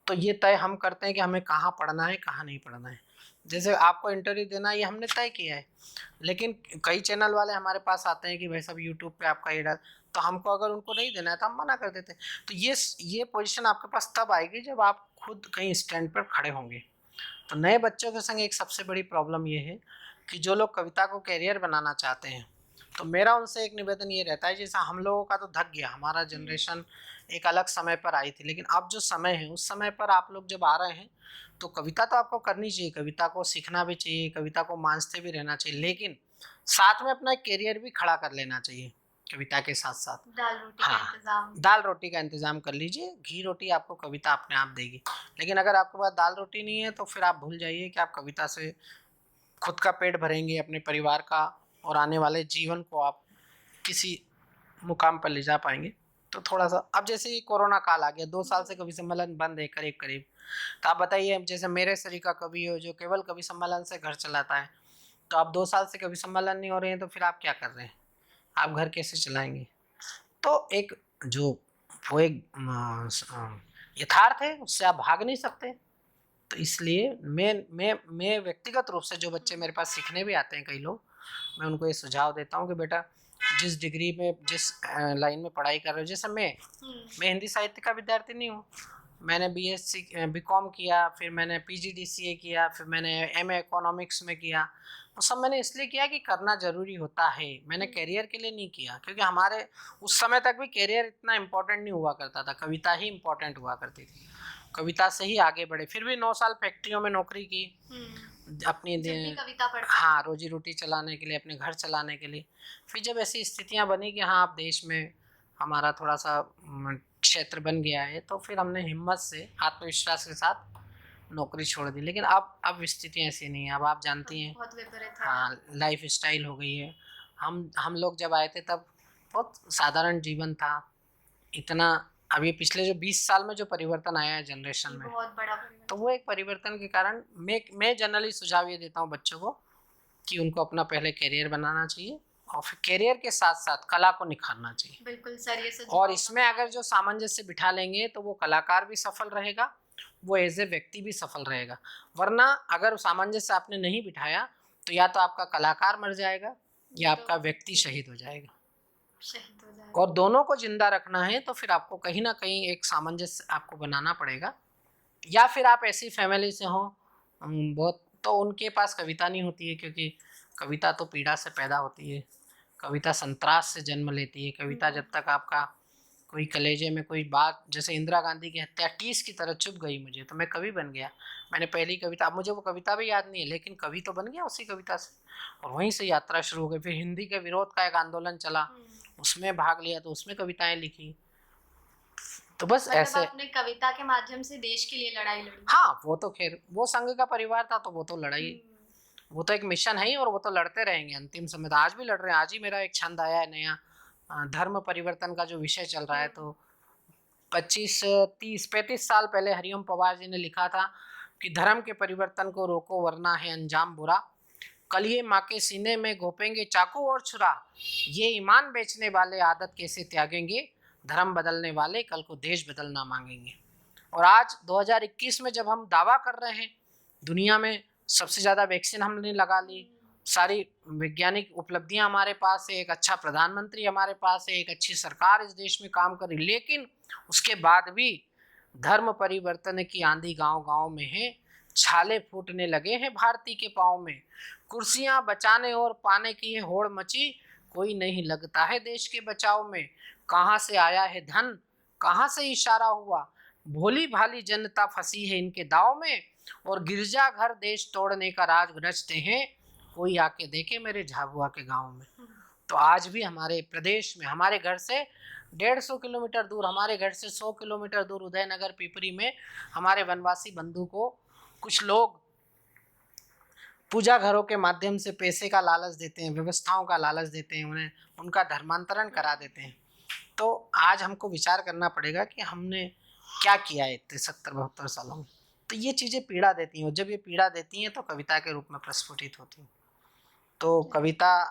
तो ये तय हम करते हैं कि हमें कहाँ पढ़ना है, कहाँ नहीं पढ़ना है। जैसे आपको इंटरव्यू देना है, ये हमने तय किया है, लेकिन कई चैनल वाले हमारे पास आते हैं कि भाई सब यूट्यूब पे आपका ये, तो हमको अगर उनको नहीं देना है तो हम मना कर देते हैं। तो ये पोजीशन आपके पास तब आएगी जब आप खुद कहीं स्टैंड पर खड़े होंगे। तो नए बच्चों के संग एक सबसे बड़ी प्रॉब्लम ये है कि जो लोग कविता को कैरियर बनाना चाहते हैं तो मेरा उनसे एक निवेदन ये रहता है, जैसा हम लोगों का तो थक गया, हमारा जनरेशन एक अलग समय पर आई थी, लेकिन अब जो समय है उस समय पर आप लोग जब आ रहे हैं तो कविता तो आपको करनी चाहिए, कविता को सीखना भी चाहिए, कविता को मांझते भी रहना चाहिए, लेकिन साथ में अपना एक करियर भी खड़ा कर लेना चाहिए कविता के साथ साथ।
दाल रोटी का
हाँ,
इंतजाम।
दाल रोटी का इंतजाम कर लीजिए, घी रोटी आपको कविता अपने आप देगी। लेकिन अगर आपके पास दाल रोटी नहीं है तो फिर आप भूल जाइए कि आप कविता से खुद का पेट भरेंगे, अपने परिवार का, और आने वाले जीवन को आप किसी मुकाम पर ले जा पाएंगे। तो थोड़ा सा, अब जैसे ये कोरोना काल आ गया, 2 साल से कवि सम्मेलन बंद है करीब करीब, तो आप बताइए, अब जैसे मेरे सरी का कवि हो जो केवल कवि सम्मेलन से घर चलाता है, तो अब 2 साल से कवि सम्मेलन नहीं हो रहे हैं, तो फिर आप क्या कर रहे हैं, आप घर कैसे चलाएंगे? तो एक जो वो एक यथार्थ है, उससे आप भाग नहीं सकते। तो इसलिए मैं व्यक्तिगत रूप से, जो बच्चे मेरे पास सीखने भी आते हैं कई लोग, मैं उनको ये सुझाव देता हूँ कि बेटा, जिस डिग्री में, जिस लाइन में पढ़ाई कर रहे हो, जैसे मैं हिंदी साहित्य का विद्यार्थी नहीं हूँ, मैंने बीएससी बीकॉम किया, फिर मैंने पीजीडीसीए किया, फिर मैंने एमए इकोनॉमिक्स में किया। वो सब मैंने इसलिए किया कि करना ज़रूरी होता है, मैंने करियर के लिए नहीं किया, क्योंकि हमारे उस समय तक भी करियर इतना इम्पोर्टेंट नहीं हुआ करता था, कविता ही इम्पोर्टेंट हुआ करती थी, कविता से ही आगे बढ़े। फिर भी 9 साल फैक्ट्रियों में नौकरी की, अपनी
कविता पढ़ते।
हाँ, रोजी रोटी चलाने के लिए, अपने घर चलाने के लिए। फिर जब ऐसी स्थितियां बनी कि हाँ, अब देश में हमारा थोड़ा सा क्षेत्र बन गया है, तो फिर हमने हिम्मत से, आत्मविश्वास के साथ नौकरी छोड़ दी। लेकिन अब स्थिति ऐसी नहीं है, अब आप जानती हैं,
बहुत विपरीत है।
हाँ, लाइफ स्टाइल हो गई है। हम लोग जब आए थे तब बहुत साधारण जीवन था, इतना, अब ये पिछले जो 20 साल में जो परिवर्तन आया है जनरेशन में,
बहुत बड़ा परिवर्तन।
तो वो एक परिवर्तन के कारण मैं जनरली सुझाव ये देता हूँ बच्चों को कि उनको अपना पहले करियर बनाना चाहिए, और फिर करियर के साथ साथ कला को निखारना चाहिए।
बिल्कुल सर, ये
और इसमें अगर जो सामंजस्य बिठा लेंगे तो वो कलाकार भी सफल रहेगा, वो एज ए व्यक्ति भी सफल रहेगा। वरना अगर सामंजस्य आपने नहीं बिठाया तो या तो आपका कलाकार मर जाएगा या आपका व्यक्ति शहीद हो जाएगा। और दोनों को जिंदा रखना है तो फिर आपको कहीं ना कहीं एक सामंजस्य आपको बनाना पड़ेगा। या फिर आप ऐसी फैमिली से हो बहुत, तो उनके पास कविता नहीं होती है, क्योंकि कविता तो पीड़ा से पैदा होती है, कविता संतरास से जन्म लेती है। कविता जब तक आपका कोई कलेजे में कोई बात, जैसे इंदिरा गांधी की हत्या टीस की तरह चुभ गई मुझे, तो मैं कवि बन गया। मैंने पहली कविता, अब मुझे वो कविता भी याद नहीं है, लेकिन कवि तो बन गया उसी कविता से, और वहीं से यात्रा शुरू हो गई। फिर हिंदी के विरोध का एक आंदोलन चला, उसमें भाग लिया, तो उसमें कविताएं लिखी। तो बस
मतलब
ऐसे
आपने कविता के माध्यम से देश के लिए लड़ाई लड़ी।
हाँ, वो तो खैर वो संघ का परिवार था, तो वो तो लड़ाई, वो तो एक मिशन है ही, और वो तो लड़ते रहेंगे अंतिम समय तक। आज भी लड़ रहे हैं। आज ही मेरा एक छंद आया है नया, धर्म परिवर्तन का जो विषय चल रहा है, तो 35 साल पहले हरिओम पवार जी ने लिखा था कि धर्म के परिवर्तन को रोको वरना है अंजाम बुरा, कलिए माँ के सीने में घोपेंगे चाकू और छुरा, ये ईमान बेचने वाले आदत कैसे त्यागेंगे, धर्म बदलने वाले कल को देश बदलना मांगेंगे। और आज 2021 में जब हम दावा कर रहे हैं, दुनिया में सबसे ज़्यादा वैक्सीन हमने लगा ली, सारी वैज्ञानिक उपलब्धियां हमारे पास है, एक अच्छा प्रधानमंत्री हमारे पास है, एक अच्छी सरकार इस देश में काम कर रही, लेकिन उसके बाद भी धर्म परिवर्तन की आंधी गांव गांव में है, छाले फूटने लगे हैं भारती के पाँव में, कुर्सियां बचाने और पाने की है होड़ मची, कोई नहीं लगता है देश के बचाव में, कहाँ से आया है धन, कहाँ से इशारा हुआ, भोली भाली जनता फंसी है इनके दाव में, और गिरजा घर देश तोड़ने का राज रचते हैं, कोई आके देखे मेरे झाबुआ के गांव में। तो आज भी हमारे प्रदेश में, हमारे घर से 150 किलोमीटर दूर, हमारे घर से 100 किलोमीटर दूर उदयनगर पिपरी में, हमारे वनवासी बंधु को कुछ लोग पूजा घरों के माध्यम से पैसे का लालच देते हैं, व्यवस्थाओं का लालच देते हैं, उन्हें उनका धर्मांतरण करा देते हैं। तो आज हमको विचार करना पड़ेगा कि हमने क्या किया है इतने 70-72 सालों में। तो ये चीज़ें पीड़ा देती हैं, और जब ये पीड़ा देती हैं तो कविता के रूप में प्रस्फुटित होती हैं। तो कविता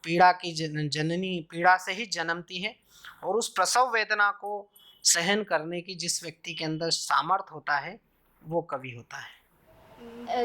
पीड़ा की जननी, पीड़ा से ही जन्मती है, और उस प्रसव वेदना को सहन करने की जिस व्यक्ति के अंदर सामर्थ्य होता है वो कवि होता है।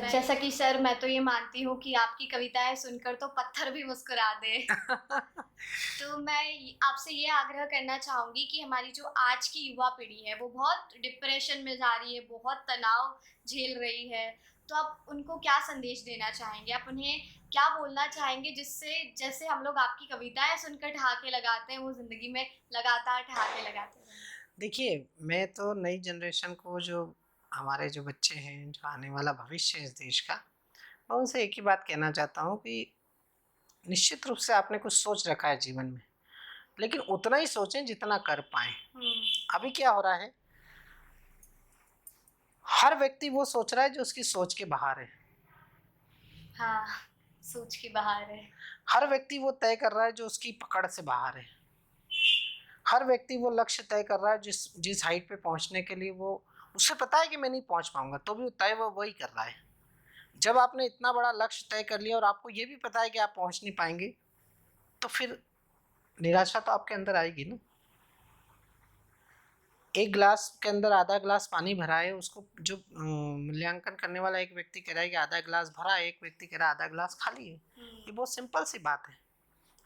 जैसा कि सर, मैं तो ये मानती हूँ कि आपकी कविताएं सुनकर तो पत्थर भी मुस्कुरा दे। तो मैं आपसे ये आग्रह करना चाहूँगी कि हमारी जो आज की युवा पीढ़ी है वो बहुत डिप्रेशन में जा रही है, बहुत तनाव झेल रही है, तो आप उनको क्या संदेश देना चाहेंगे? आप उन्हें क्या बोलना चाहेंगे जिससे जैसे हम लोग आपकी कविताएँ सुनकर ठहाके लगाते हैं, वो ज़िंदगी में लगातार ठहाके लगाते रहें?
देखिए, मैं तो नई जनरेशन को जो हमारे जो बच्चे हैं, जो आने वाला भविष्य है इस देश का, मैं उनसे एक ही बात कहना चाहता हूँ कि निश्चित रूप से आपने कुछ सोच रखा है जीवन में, लेकिन उतना ही सोचें जितना कर पाएँ।
हुँ।
अभी क्या हो रहा है, हर व्यक्ति वो सोच रहा है जो उसकी सोच के बाहर है।
हाँ, सोच के बाहर है।
हर व्यक्ति वो तय कर रहा है जो उसकी पकड़ से बाहर है। हर व्यक्ति वो लक्ष्य तय कर रहा है जिस जिस हाइट पे पहुँचने के लिए वो उसे पता है कि मैं नहीं पहुँच पाऊँगा, तो भी वो तय वो वही कर रहा है। जब आपने इतना बड़ा लक्ष्य तय कर लिया और आपको ये भी पता है कि आप पहुँच नहीं पाएँगे, तो फिर निराशा तो आपके अंदर आएगी ना। एक ग्लास के अंदर आधा ग्लास पानी भरा है, उसको जो मूल्यांकन करने वाला एक व्यक्ति कह रहा है कि आधा ग्लास भरा है, एक व्यक्ति कह रहा है आधा ग्लास खाली है। ये बहुत सिंपल सी बात है।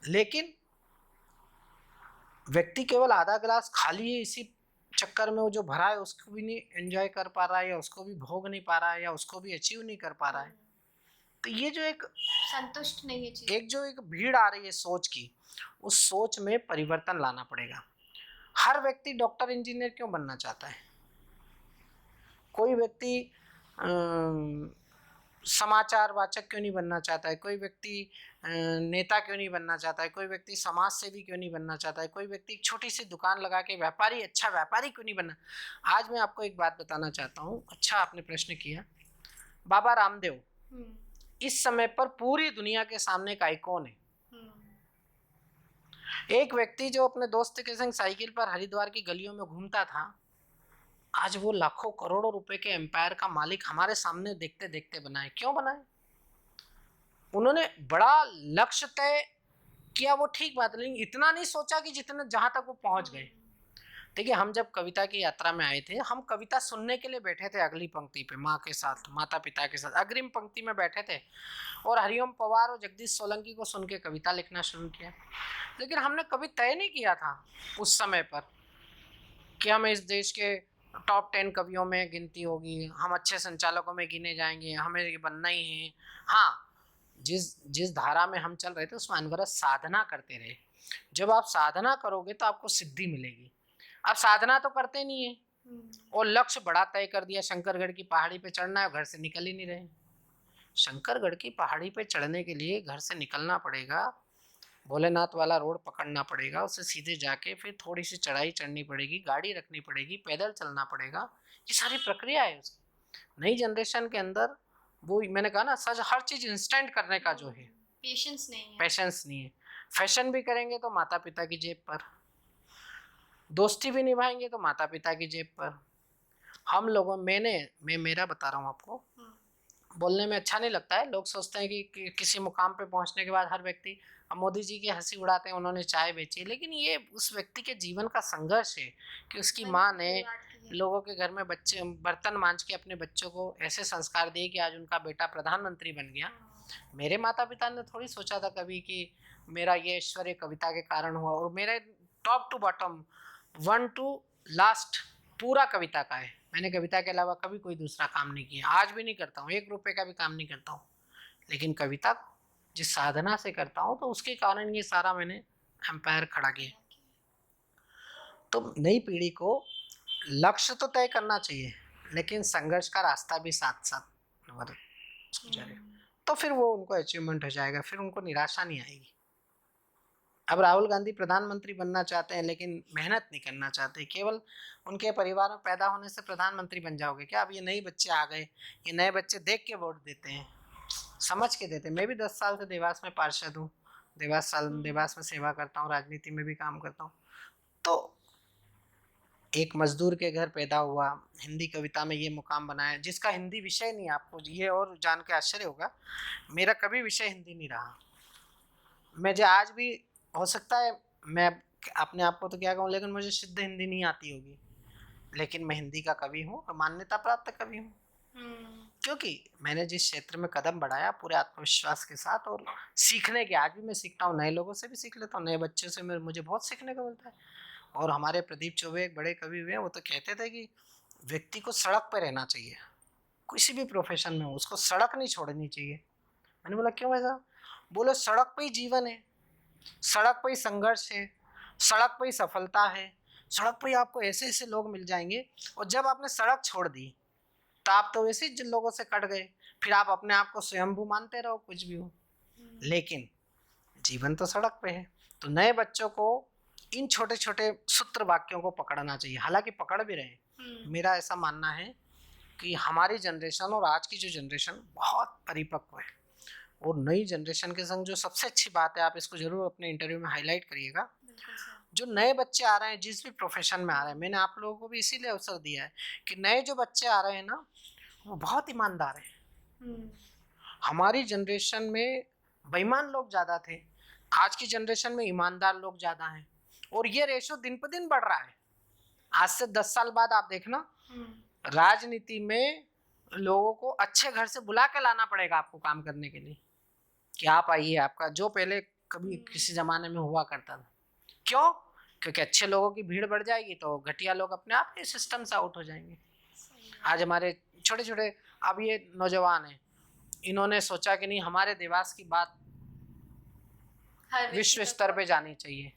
लेकिन व्यक्ति केवल आधा ग्लास खाली है इसी चक्कर में वो जो भरा है उसको भी नहीं एंजॉय कर पा रहा है, या उसको भी भोग नहीं पा रहा है, या उसको भी अचीव नहीं कर पा रहा है। तो ये जो
संतुष्ट नहीं है चीज़।
एक भीड़ आ रही है सोच की, उस सोच में परिवर्तन लाना पड़ेगा। हर व्यक्ति डॉक्टर इंजीनियर क्यों बनना चाहता है? कोई व्यक्ति समाचार वाचक क्यों नहीं बनना चाहता है? कोई व्यक्ति नेता क्यों नहीं बनना चाहता है? कोई व्यक्ति समाज सेवी क्यों नहीं बनना चाहता है? कोई व्यक्ति एक छोटी सी दुकान लगा के अच्छा व्यापारी क्यों नहीं बनना? आज मैं आपको एक बात बताना चाहता हूँ। अच्छा आपने प्रश्न किया। बाबा रामदेव
हुँ,
इस समय पर पूरी दुनिया के सामने एक आइकॉन है।
हुँ,
एक व्यक्ति जो अपने दोस्त के संग साइकिल पर हरिद्वार की गलियों में घूमता था, आज वो लाखों करोड़ों रुपए के एम्पायर का मालिक हमारे सामने देखते देखते बना है। क्यों बना है? उन्होंने बड़ा लक्ष्य तय किया, वो ठीक बात है, लेकिन इतना नहीं सोचा कि जितना जहां तक वो पहुंच गए। देखिए, हम जब कविता की यात्रा में आए थे, हम कविता सुनने के लिए बैठे थे अगली पंक्ति पे, माँ के साथ, माता पिता के साथ अग्रिम पंक्ति में बैठे थे, और हरिओम पवार और जगदीश सोलंकी को सुन के कविता लिखना शुरू किया। लेकिन हमने कभी तय नहीं किया था उस समय पर कि हम इस देश के टॉप 10 कवियों में गिनती होगी, हम अच्छे संचालकों में गिने जाएंगे, हमें ये बनना ही है। हाँ, जिस जिस धारा में हम चल रहे थे उसमें अनवरत साधना करते रहे। जब आप साधना करोगे तो आपको सिद्धि मिलेगी। आप साधना तो करते नहीं है, और लक्ष्य बड़ा तय कर दिया, शंकरगढ़ की पहाड़ी पे चढ़ना है, घर से निकल ही नहीं रहे। शंकरगढ़ की पहाड़ी पे चढ़ने के लिए घर से निकलना पड़ेगा, भोलेनाथ वाला रोड पकड़ना पड़ेगा, उससे सीधे जाके फिर थोड़ी सी चढ़ाई चढ़नी पड़ेगी, गाड़ी रखनी पड़ेगी, पैदल चलना पड़ेगा। ये सारी प्रक्रिया है उसकी। नई जनरेशन के अंदर वो मैंने कहा ना, सच हर चीज इंस्टेंट करने का जो है,
पेशेंस नहीं है।
पेशेंस नहीं है। फैशन भी करेंगे तो माता पिता की जेब पर, दोस्ती भी निभाएंगे तो माता पिता की जेब पर। हम लोगों मैं मेरा बता रहा हूँ आपको, बोलने में अच्छा नहीं लगता है। लोग सोचते हैं कि किसी मुकाम पे पहुंचने के बाद हर व्यक्ति, अब मोदी जी की हंसी उड़ाते हैं, उन्होंने चाय बेची, लेकिन ये उस व्यक्ति के जीवन का संघर्ष है कि उसकी माँ ने लोगों के घर में बच्चे बर्तन मांज के अपने बच्चों को ऐसे संस्कार दिए कि आज उनका बेटा प्रधानमंत्री बन गया। मेरे माता पिता ने थोड़ी सोचा था कभी कि मेरा ये ऐश्वर्य कविता के कारण हुआ, और मेरे top to bottom, one to last पूरा कविता का है। मैंने कविता के अलावा कभी कोई दूसरा काम नहीं किया, आज भी नहीं करता हूँ, 1 रुपए का भी काम नहीं करता हूँ। लेकिन कविता जिस साधना से करता हूँ, तो उसके कारण ये सारा मैंने एम्पायर खड़ा किया। तो नई पीढ़ी को लक्ष्य तो तय करना चाहिए, लेकिन संघर्ष का रास्ता भी साथ साथ उसको जाएगा, तो फिर वो उनको अचीवमेंट हो जाएगा, फिर उनको निराशा नहीं आएगी। अब राहुल गांधी प्रधानमंत्री बनना चाहते हैं, लेकिन मेहनत नहीं करना चाहते। केवल उनके परिवार में पैदा होने से प्रधानमंत्री बन जाओगे क्या? अब ये नए बच्चे आ गए, ये नए बच्चे देख के वोट देते हैं, समझ के देते हैं। मैं भी 10 साल से देवास में पार्षद हूँ, देवास में सेवा करता हूँ, राजनीति में भी काम करता हूँ। तो एक मजदूर के घर पैदा हुआ, हिंदी कविता में ये मुकाम बनाया, जिसका हिंदी विषय नहीं, आपको ये और जान के आश्चर्य होगा, मेरा कभी विषय हिंदी नहीं रहा। मैं जो आज भी, हो सकता है मैं अपने आप को तो क्या कहूँ, लेकिन मुझे शुद्ध हिंदी नहीं आती होगी, लेकिन मैं हिंदी का कवि हूँ और मान्यता प्राप्त कवि हूँ, क्योंकि मैंने जिस क्षेत्र में कदम बढ़ाया पूरे आत्मविश्वास के साथ, और सीखने के, आज भी मैं सीखता हूँ, नए लोगों से भी सीख लेता हूँ, नए बच्चों से मुझे बहुत सीखने को मिलता है। और हमारे प्रदीप चौबे एक बड़े कवि हुए हैं, वो तो कहते थे कि व्यक्ति को सड़क पर रहना चाहिए, किसी भी प्रोफेशन में हो, उसको सड़क नहीं छोड़नी चाहिए। मैंने बोला क्यों ऐसा? बोले सड़क पे ही जीवन है, सड़क पे ही संघर्ष है, सड़क पे ही सफलता है, सड़क पे ही आपको ऐसे ऐसे लोग मिल जाएंगे। और जब आपने सड़क छोड़ दी तो आप तो वैसे ही जिन लोगों से कट गए, फिर आप अपने आप को स्वयंभू मानते रहो कुछ भी हो, लेकिन जीवन तो सड़क पे है। तो नए बच्चों को इन छोटे छोटे सूत्र वाक्यों को पकड़ना चाहिए, हालांकि पकड़ भी रहे। मेरा ऐसा मानना है कि हमारी जनरेशन और आज की जो जनरेशन बहुत परिपक्व है, और नई जनरेशन के संग जो सबसे अच्छी बात है, आप इसको जरूर अपने इंटरव्यू में हाईलाइट करिएगा, जो नए बच्चे आ रहे हैं जिस भी प्रोफेशन में आ रहे हैं, मैंने आप लोगों को भी इसीलिए अवसर दिया है कि नए जो बच्चे आ रहे हैं ना, वो बहुत ईमानदार हैं। हमारी जनरेशन में बेईमान लोग ज़्यादा थे, आज की जनरेशन में ईमानदार लोग ज़्यादा हैं, और ये रेशो दिन पर दिन बढ़ रहा है। आज से 10 साल बाद आप देखना, राजनीति में लोगों को अच्छे घर से बुला के लाना पड़ेगा आपको काम करने के लिए, कि आप आइए, आपका जो पहले कभी किसी ज़माने में हुआ करता था। क्यों? क्योंकि अच्छे लोगों की भीड़ बढ़ जाएगी तो घटिया लोग अपने आप ही सिस्टम से आउट हो जाएंगे। आज हमारे छोटे छोटे अब ये नौजवान हैं, इन्होंने सोचा कि नहीं, हमारे देवास की बात विश्व स्तर पे जानी चाहिए।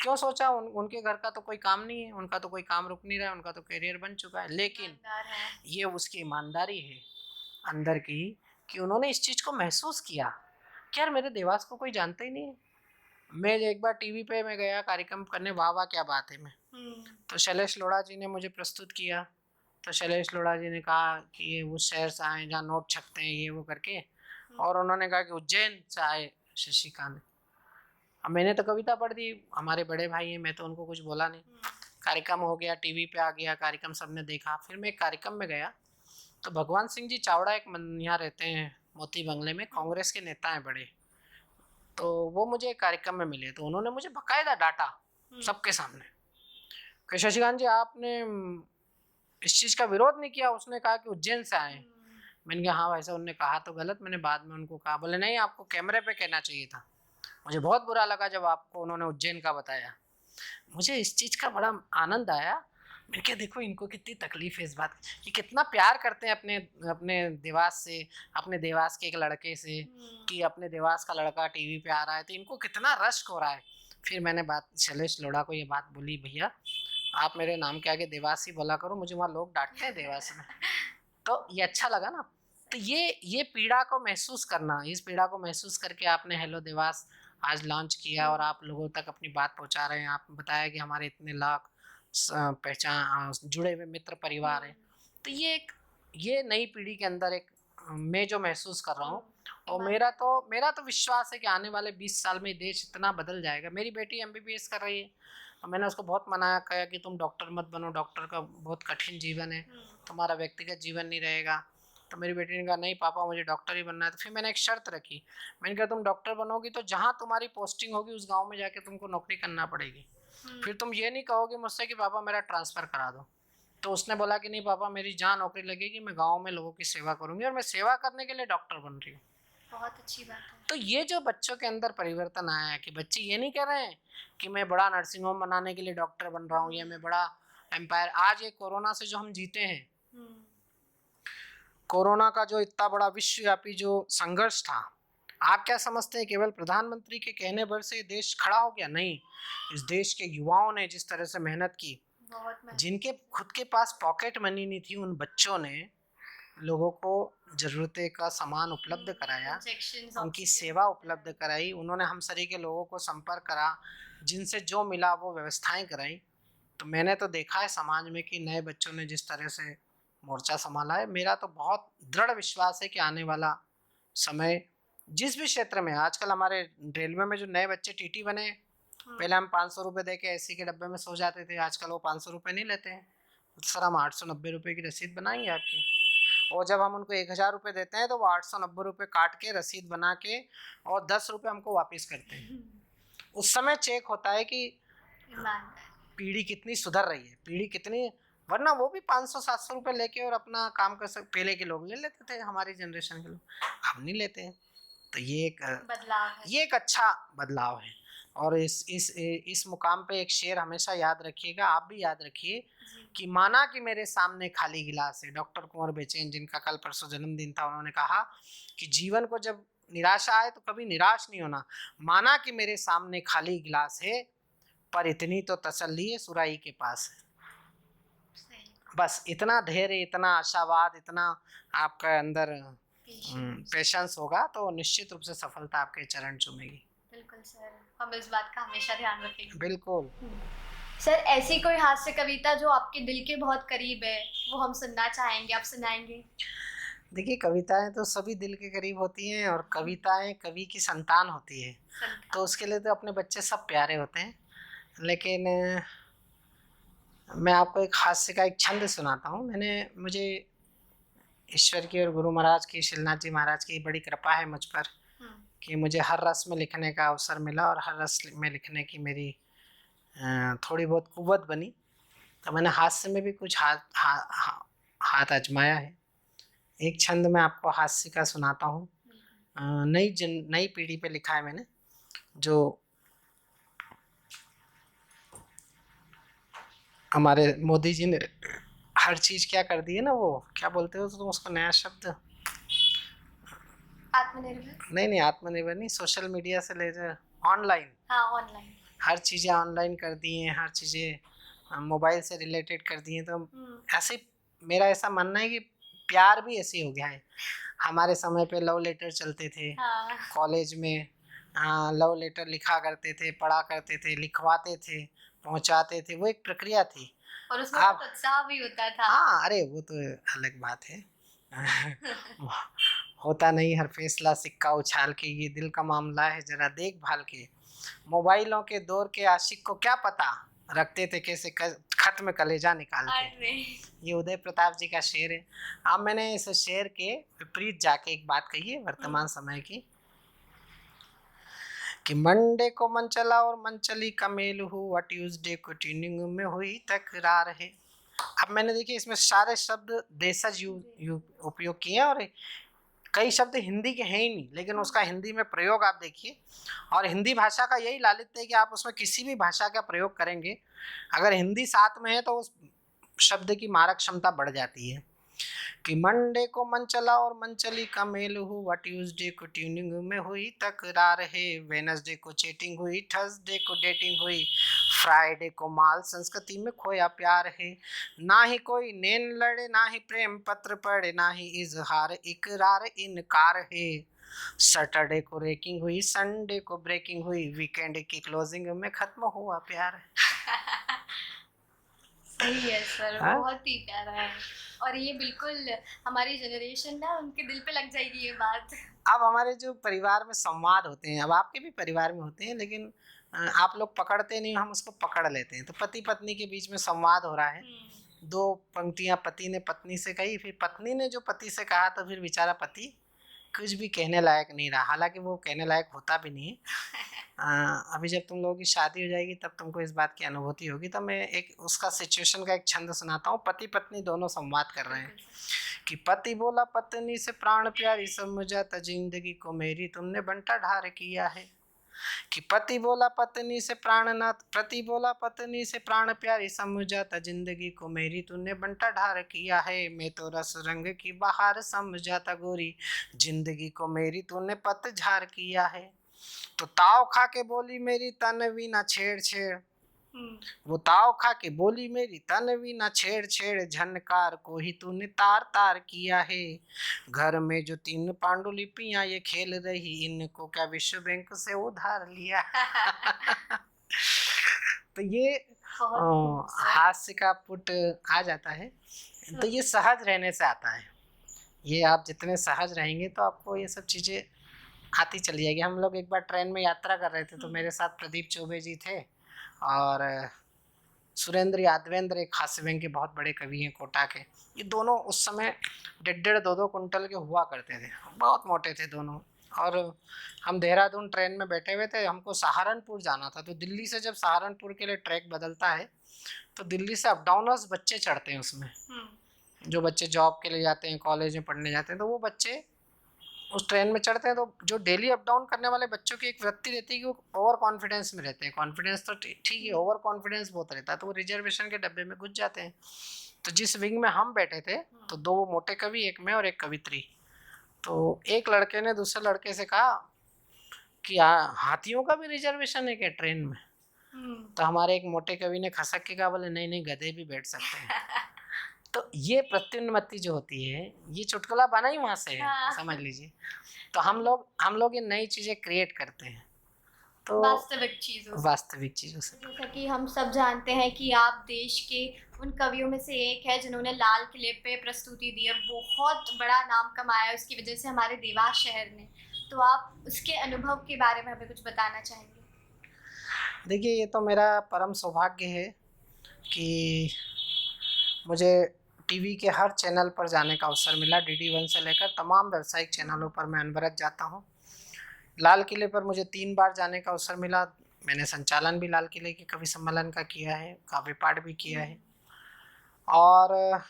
क्यों सोचा? उनके घर का तो कोई काम नहीं है, उनका तो कोई काम रुक नहीं रहा है, उनका तो करियर बन चुका है, लेकिन ये उसकी ईमानदारी है अंदर की, कि उन्होंने इस चीज़ को महसूस किया कि यार मेरे देवास को कोई जानता ही नहीं है। मैं एक बार टीवी पे मैं गया कार्यक्रम करने, वाह वाह क्या बात है, मैं तो शैलेश लोढ़ा जी ने मुझे प्रस्तुत किया। तो शैलेश लोढ़ा जी ने कहा कि ये उस शहर से आए जहाँ नोट छपते हैं ये वो करके, और उन्होंने कहा कि उज्जैन से आए शशिकांत। अब मैंने तो कविता पढ़ दी, हमारे बड़े भाई हैं, मैं तो उनको कुछ बोला नहीं। कार्यक्रम हो गया, टीवी पे आ गया कार्यक्रम, सबने देखा। फिर मैं एक कार्यक्रम में गया तो भगवान सिंह जी चावड़ा एक यहाँ रहते हैं मोती बंगले में, कांग्रेस के नेता हैं बड़े, तो वो मुझे एक कार्यक्रम में मिले, तो उन्होंने मुझे बकायदा डांटा सबके सामने कि शशिकांत जी आपने इस चीज़ का विरोध नहीं किया। उसने कहा कि उज्जैन से आए। मैंने कहा हाँ वैसे उन्होंने कहा तो गलत, मैंने बाद में उनको कहा, बोले नहीं आपको कैमरे पे कहना चाहिए था। मुझे बहुत बुरा लगा जब आपको उन्होंने उज्जैन का बताया, मुझे इस चीज़ का बड़ा आनंद आया। मैंने कहा देखो इनको कितनी तकलीफ है इस बात की, कि कितना प्यार करते हैं अपने अपने देवास से, अपने देवास के एक लड़के से, कि अपने देवास का लड़का टीवी पे आ रहा है तो इनको कितना रश्क हो रहा है। फिर मैंने बात शैलेश लोढ़ा को ये बात बोली, भैया आप मेरे नाम के आगे देवास ही बोला करो, मुझे वहाँ लोग डांटते हैं देवास में। तो ये अच्छा लगा ना। तो ये पीड़ा को महसूस करना, इस पीड़ा को महसूस करके आपने हेलो देवास आज लॉन्च किया और आप लोगों तक अपनी बात पहुंचा रहे हैं। आप बताया कि हमारे इतने लाख पहचान जुड़े हुए मित्र परिवार हैं। तो ये नई पीढ़ी के अंदर एक मैं जो महसूस कर रहा हूँ, और मेरा तो विश्वास है कि आने वाले 20 साल में देश इतना बदल जाएगा। मेरी बेटी MBBS कर रही है, और मैंने उसको बहुत मनाया, कहा कि तुम डॉक्टर मत बनो, डॉक्टर का बहुत कठिन जीवन है, तुम्हारा व्यक्तिगत जीवन नहीं रहेगा। तो मेरी बेटी ने कहा नहीं पापा मुझे डॉक्टर ही बनना है। तो फिर मैंने एक शर्त रखी, मैंने कहा तुम डॉक्टर बनोगी तो जहाँ तुम्हारी पोस्टिंग होगी उस गांव में जाके तुमको नौकरी करना पड़ेगी, फिर तुम ये नहीं कहोगे मुझसे कि पापा मेरा ट्रांसफ़र करा दो। तो उसने बोला कि नहीं पापा मेरी जहाँ नौकरी लगेगी मैं गाँव में लोगों की सेवा करूँगी, और मैं सेवा करने के लिए डॉक्टर बन रही हूँ।
बहुत अच्छी बात है।
तो ये जो बच्चों के अंदर परिवर्तन आया है कि बच्चे ये नहीं कह रहे हैं कि मैं बड़ा नर्सिंग होम बनाने के लिए डॉक्टर बन रहा हूँ, या मैं बड़ा एम्पायर। आज ये कोरोना से जो हम जीते हैं, कोरोना का जो इतना बड़ा विश्वव्यापी जो संघर्ष था, आप क्या समझते हैं केवल प्रधानमंत्री के कहने भर से देश खड़ा हो गया? नहीं, इस देश के युवाओं ने जिस तरह से मेहनत की, जिनके खुद के पास पॉकेट मनी नहीं थी, उन बच्चों ने लोगों को ज़रूरतें का सामान उपलब्ध कराया, उनकी सेवा उपलब्ध कराई, उन्होंने हम सभी के लोगों को संपर्क करा, जिनसे जो मिला वो व्यवस्थाएं कराई। तो मैंने तो देखा है समाज में कि नए बच्चों ने जिस तरह से मोर्चा संभाला है। मेरा तो बहुत दृढ़ विश्वास है कि आने वाला समय जिस भी क्षेत्र में, आजकल हमारे रेलवे में जो नए बच्चे टीटी बने, पहले हम 500 रुपये दे के AC के डब्बे में सो जाते थे, आजकल वो 500 रुपये नहीं लेते हैं। सर हम 890 रुपये की रसीद बनाएंगे आपकी, और जब हम उनको 1000 रुपये देते हैं तो वो 890 रुपये काट के रसीद बना के और 10 रुपये हमको वापस करते हैं। उस समय चेक होता है कि पीढ़ी कितनी सुधर रही है, पीढ़ी कितनी, वरना वो भी 500-700 रुपये लेके और अपना काम कर सकते। पहले के लोग ले लेते थे, हमारी जनरेशन के लोग, अब नहीं लेते हैं। तो ये एक बदलाव है, ये एक अच्छा बदलाव है। और इस मुकाम पे एक शेर हमेशा याद रखिएगा, आप भी याद रखिए
जी।
कि माना कि मेरे सामने खाली गिलास है। डॉक्टर कुंवर बेचैन, जिनका कल परसों जन्मदिन था, उन्होंने कहा कि जीवन को जब निराशा आए तो कभी निराश नहीं होना। माना कि मेरे सामने खाली गिलास है, पर इतनी तो तसल्ली है सुराही के पास है।
सही।
बस इतना धैर्य, इतना आशावाद, इतना आपका अंदर
पेशेंस।
पेशेंस होगा तो निश्चित रूप से सफलता आपके चरण चूमेगी।
बिल्कुल सर, हम इस बात का हमेशा ध्यान रखेंगे।
बिल्कुल।
सर, ऐसी कोई हास्य कविता जो आपके दिल के बहुत करीब है, वो हम सुनना चाहेंगे, आप सुनाएंगे?
देखिए, कविताएं तो सभी दिल के करीब होती हैं, और कविताएं कवि की संतान होती है, तो उसके लिए तो अपने बच्चे सब प्यारे होते हैं। लेकिन मैं आपको एक हास्य का एक छंद सुनाता हूँ। मुझे ईश्वर की और गुरु महाराज की, शिलनाथ जी महाराज की बड़ी कृपा है मुझ पर कि मुझे हर रस में लिखने का अवसर मिला, और हर रस में लिखने की मेरी थोड़ी बहुत कुव्वत बनी, तो मैंने हास्य में भी कुछ हाथ आजमाया है। एक छंद मैं आपको हास्य का सुनाता हूँ। नई पीढ़ी पे लिखा है मैंने, जो हमारे मोदी जी ने हर चीज क्या कर दी है ना, वो क्या बोलते हो तुम उसको, नया शब्द?
आत्मनिर्भर?
नहीं, आत्मनिर्भर नहीं, सोशल मीडिया से लेकर ऑनलाइन।
हाँ, ऑनलाइन।
हर चीजें ऑनलाइन कर दी हैं, हर चीजें मोबाइल से रिलेटेड कर दी हैं। तो ऐसे मेरा ऐसा मानना है कि प्यार भी ऐसे हो गया है। हमारे समय पे लव लेटर चलते थे।
हाँ।
कॉलेज में लव लेटर लिखा करते थे, पढ़ा करते थे, लिखवाते थे, पहुंचाते थे, वो एक प्रक्रिया थी।
और उसमें
आप
बहुत उत्साह भी होता था।
हाँ, अरे वो तो अलग बात है। होता नहीं हर फैसला सिक्का उछाल के, ये दिल का मामला है जरा देखभाल के। मोबाइलों के दौर के आशिक को क्या पता, रखते थे कैसे खत में कलेजा निकाल के।
अरे,
ये उदय प्रताप जी का शेर है। अब मैंने इस शेर के विपरीत जाके एक बात कही है वर्तमान समय की, कि मंडे को मन चला और मन चली का मेल हुआ, ट्यूसडे को ट्यूनिंग में हुई तकरार है। अब मैंने देखिए इसमें सारे शब्द देशज उपयोग किए हैं, और कई शब्द हिंदी के हैं ही नहीं, लेकिन उसका हिंदी में प्रयोग आप देखिए। और हिंदी भाषा का यही लालित्य है कि आप उसमें किसी भी भाषा का प्रयोग करेंगे, अगर हिंदी साथ में है तो उस शब्द की मारक क्षमता बढ़ जाती है। कि मंडे को मन चला और मन चली का मेल हुआ, ट्यूसडे को ट्यूनिंग में हुई तकरार है, वेनसडे को चेटिंग हुई, थर्सडे को डेटिंग हुई, फ्राइडे को माल संस्कृति में खोया प्यार है। ना ही कोई नैन लड़े, ना ही प्रेम पत्र पढ़े, ना ही इजहार इकरार इनकार है। सैटरडे को रेकिंग हुई, संडे को ब्रेकिंग हुई, वीकेंड की क्लोजिंग में खत्म हुआ प्यार।
सही है सर,
हाँ?
बहुत ही प्यारा है। और ये बिल्कुल हमारी जनरेशन ना, उनके दिल पे लग जाएगी ये बात।
अब हमारे जो परिवार में संवाद होते हैं, अब आपके भी परिवार में होते हैं, लेकिन आप लोग पकड़ते नहीं, हम उसको पकड़ लेते हैं। तो पति पत्नी के बीच में संवाद हो रहा है, दो पंक्तियां पति ने पत्नी से कही, फिर पत्नी ने जो पति से कहा, तो फिर बेचारा पति कुछ भी कहने लायक नहीं रहा, हालांकि वो कहने लायक होता भी नहीं है। अभी जब तुम लोगों की शादी हो जाएगी तब तुमको इस बात की अनुभूति होगी। तो मैं एक उसका सिचुएशन का एक छंद सुनाता हूँ। पति पत्नी दोनों संवाद कर रहे हैं कि पति बोला पत्नी से, प्राण प्यारी समझाता जिंदगी को मेरी तुमने बंटा ढार किया है। कि पति बोला पत्नी से, प्राणनाथ पति बोला पत्नी से, प्राण प्यारी समझाता जिंदगी को मेरी तूने बंटा ढार किया है। मैं तो रस रंग की बहार समझाता गोरी, जिंदगी को मेरी तूने पतझार किया है। तो ताव खा के बोली मेरी तनवी ना छेड़ छेड़, वो ताव खा के बोली मेरी तनवी ना छेड़ छेड़, झनकार को ही तूने तार तार किया है। घर में जो 3 पांडुलिपियां ये खेल रही, इनको क्या विश्व बैंक से उधार लिया। तो ये हास्य का पुट आ जाता है। तो ये सहज रहने से आता है। ये आप जितने सहज रहेंगे तो आपको ये सब चीजें आती चली जाएगी। हम लोग एक बार ट्रेन में यात्रा कर रहे थे, तो मेरे साथ प्रदीप चौबे जी थे और सुरेंद्र यादवेंद्र, एक हास्य व्यंग्य के बहुत बड़े कवि हैं कोटा के। ये दोनों उस समय 1.5-2 कुंटल के हुआ करते थे, बहुत मोटे थे दोनों। और हम देहरादून ट्रेन में बैठे हुए थे, हमको सहारनपुर जाना था। तो दिल्ली से जब सहारनपुर के लिए ट्रैक बदलता है, तो दिल्ली से अप डाउनर्स बच्चे चढ़ते हैं उसमें, जो बच्चे जॉब के लिए जाते हैं, कॉलेज में पढ़ने जाते हैं। तो वो बच्चे उस ट्रेन में चढ़ते हैं तो जो डेली अप डाउन करने वाले बच्चों की एक वृत्ति रहती है कि वो ओवर कॉन्फिडेंस में रहते हैं। कॉन्फिडेंस तो ठीक है, ओवर कॉन्फिडेंस बहुत रहता है, तो वो रिजर्वेशन के डब्बे में घुस जाते हैं। तो जिस विंग में हम बैठे थे तो 2 मोटे कवि, एक मैं और एक कवित्री। तो एक लड़के ने दूसरे लड़के से कहा कि हाथियों का भी रिजर्वेशन है क्या ट्रेन में? तो हमारे एक मोटे कवि ने खसक के कहा, बोले नहीं नहीं, गधे भी बैठ सकते हैं। तो ये प्रत्युन्नति जो होती है, ये चुटकुला बना ही वहां से है, समझ लीजिए। तो हम लोग ये नई चीजें क्रिएट करते हैं, तो
वास्तविक चीजों से। जैसा कि हम सब जानते हैं कि आप देश के उन कवियों में से एक है जिन्होंने लाल किले पे प्रस्तुति दी और बहुत बड़ा नाम कमाया उसकी वजह से हमारे देवास शहर ने। तो आप उसके अनुभव के बारे में हमें कुछ बताना चाहेंगे?
देखिए, ये तो मेरा परम सौभाग्य है कि मुझे टीवी के हर चैनल पर जाने का अवसर मिला। DD1 से लेकर तमाम व्यावसायिक चैनलों पर मैं अनवरत जाता हूँ। लाल किले पर मुझे 3 बार जाने का अवसर मिला। मैंने संचालन भी लाल किले के कवि सम्मेलन का किया है, काव्य पाठ भी किया है। और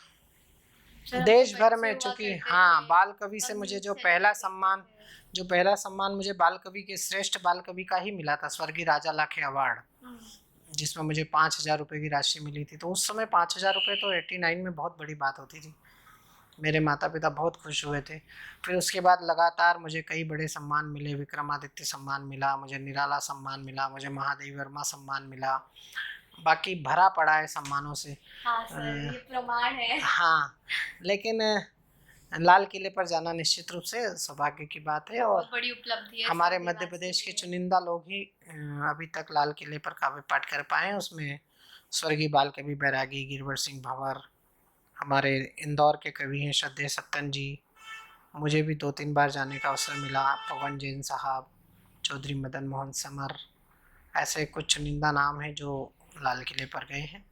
देश भर में, चूँकि हाँ, बाल कवि से मुझे जो पहला सम्मान मुझे बाल कवि के श्रेष्ठ बाल कवि का ही मिला था, स्वर्गीय राजा लाखे अवार्ड, जिसमें मुझे 5,000 रुपये की राशि मिली थी। तो उस समय 5,000 रुपये तो 89 में बहुत बड़ी बात होती थी। मेरे माता पिता बहुत खुश हुए थे। फिर उसके बाद लगातार मुझे कई बड़े सम्मान मिले। विक्रमादित्य सम्मान मिला, मुझे निराला सम्मान मिला, मुझे महादेवी वर्मा सम्मान मिला। बाकी भरा पड़ा है सम्मानों से।
हाँ सर, ये प्रमाण है।
हाँ, लेकिन लाल किले पर जाना निश्चित रूप से सौभाग्य की बात है, और
बड़ी उपलब्धि है।
हमारे मध्य प्रदेश के चुनिंदा लोग ही अभी तक लाल किले पर काव्य पाठ कर पाए हैं। उसमें स्वर्गीय बाल कवि बैरागी, गिरवर सिंह भंवर, हमारे इंदौर के कवि हैं श्रद्धेय सत्तन जी, मुझे भी 2-3 बार जाने का अवसर मिला। पवन जैन साहब, चौधरी मदन मोहन समर, ऐसे कुछ चुनिंदा नाम हैं जो लाल किले पर गए हैं।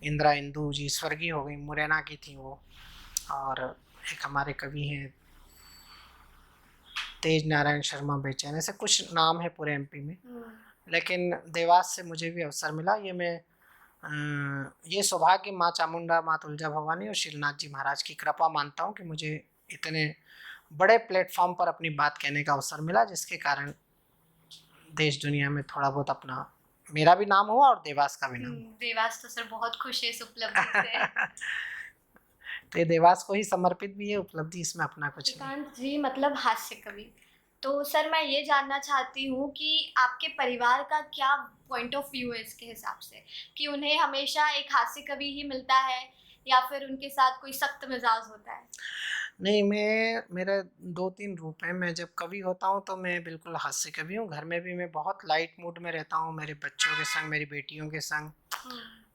इंदिरा इंदू जी स्वर्गीय हो गई, मुरैना की थी वो। और एक हमारे कवि हैं तेज नारायण शर्मा बेचैन, ऐसे कुछ नाम है पूरे MP में। लेकिन देवास से मुझे भी अवसर मिला। ये सौभाग्य माँ चामुंडा, माँ तुलजा भवानी और श्रीनाथ जी महाराज की कृपा मानता हूँ कि मुझे इतने बड़े प्लेटफॉर्म पर अपनी बात कहने का अवसर मिला, जिसके कारण देश दुनिया में थोड़ा बहुत अपना मेरा भी नाम हुआ और देवास का भी नाम।
देवास तो सर बहुत खुश है इस उपलब्धि से।
तो ये देवास को ही समर्पित भी है उपलब्धि, इसमें अपना कुछ नहीं।
जी, मतलब हास्य कवि। तो सर मैं ये जानना चाहती हूँ कि आपके परिवार का क्या पॉइंट ऑफ व्यू है इसके हिसाब से, कि उन्हें हमेशा एक हास्य कवि ही मिलता है या फिर उनके साथ कोई सख्त मिजाज होता है?
नहीं, मेरे 2-3 रूप हैं। मैं जब कवि होता हूँ तो मैं बिल्कुल हास्य कवि हूँ। घर में भी मैं बहुत लाइट मूड में रहता हूँ, मेरे बच्चों के संग, मेरी बेटियों के संग,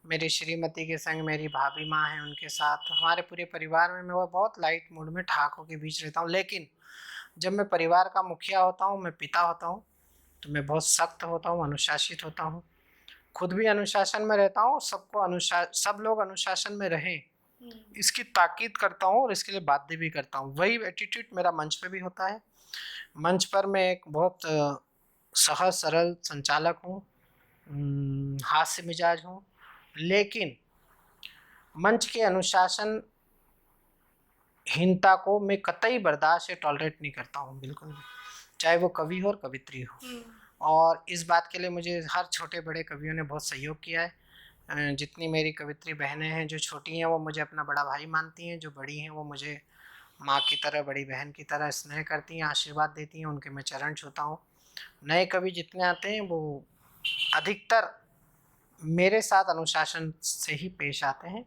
मेरी श्रीमती के संग, मेरी भाभी माँ हैं उनके साथ, हमारे पूरे परिवार में मैं वो बहुत लाइट मूड में ठाकों के बीच रहता हूँ। लेकिन जब मैं परिवार का मुखिया होता हूँ, मैं पिता होता हूँ, तो मैं बहुत सख्त होता हूँ, अनुशासित होता हूँ। खुद भी अनुशासन में रहता हूँ, सब लोग अनुशासन में रहें इसकी ताकीद करता हूँ और इसके लिए बाध्य भी करता हूँ। वही एटीट्यूड मेरा मंच पे भी होता है। मंच पर मैं एक बहुत सहज सरल संचालक हूँ, हास्य मिजाज हूँ, लेकिन मंच के अनुशासन हीनता को मैं कतई बर्दाश्त या टॉलरेट नहीं करता हूँ, बिल्कुल भी, चाहे वो कवि हो और कवित्री हो। और इस बात के लिए मुझे हर छोटे बड़े कवियों ने बहुत सहयोग किया है। जितनी मेरी कवित्री बहनें हैं, जो छोटी हैं वो मुझे अपना बड़ा भाई मानती हैं, जो बड़ी हैं वो मुझे माँ की तरह, बड़ी बहन की तरह स्नेह करती हैं, आशीर्वाद देती हैं, उनके मैं चरण छूता हूँ। नए कवि जितने आते हैं वो अधिकतर मेरे साथ अनुशासन से ही पेश आते हैं,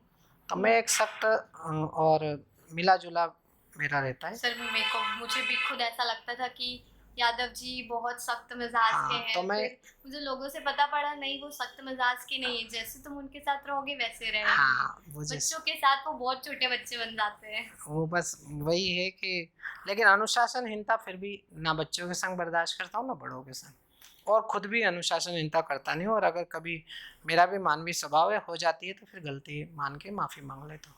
तो मैं एक सख्त और मिला जुला मेरा रहता है।
सर मुझे भी खुद ऐसा लगता था कि यादव जी बहुत सख्त मिजाज के हैं।
तो मैं
मुझे लोगों से पता पड़ा नहीं, वो सख्त मिजाज के नहीं है, जैसे तुम उनके साथ रहोगे वैसे रहेंगे।
हाँ,
बच्चों के साथ वो बहुत छोटे बच्चे बन जाते हैं।
वो बस वही है कि, लेकिन अनुशासनहीनता फिर भी ना बच्चों के संग बर्दाश्त करता हूँ ना बड़ों के संग, और खुद भी अनुशासनहीनता करता नहीं हूँ। और अगर कभी मेरा भी मानवीय स्वभाव है, हो जाती है तो फिर गलती मान के माफ़ी मांग लेता हूँ।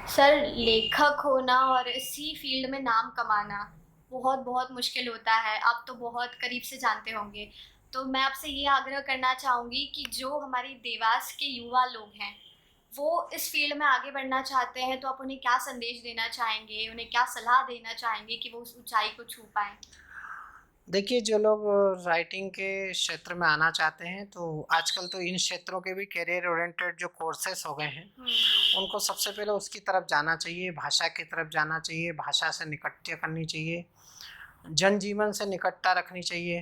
सर लेखक होना और इसी फील्ड में नाम कमाना बहुत बहुत मुश्किल होता है, आप तो बहुत करीब से जानते होंगे। तो मैं आपसे ये आग्रह करना चाहूँगी कि जो हमारी देवास के युवा लोग हैं वो इस फील्ड में आगे बढ़ना चाहते हैं, तो आप उन्हें क्या संदेश देना चाहेंगे, उन्हें क्या सलाह देना चाहेंगे कि वो उस ऊंचाई को छू पाएं?
देखिए, जो लोग राइटिंग के क्षेत्र में आना चाहते हैं, तो आजकल तो इन क्षेत्रों के भी करियर ओरिएंटेड जो कोर्सेस हो गए हैं, उनको सबसे पहले उसकी तरफ जाना चाहिए, भाषा की तरफ जाना चाहिए, भाषा से निकटता करनी चाहिए, जनजीवन से निकटता रखनी चाहिए,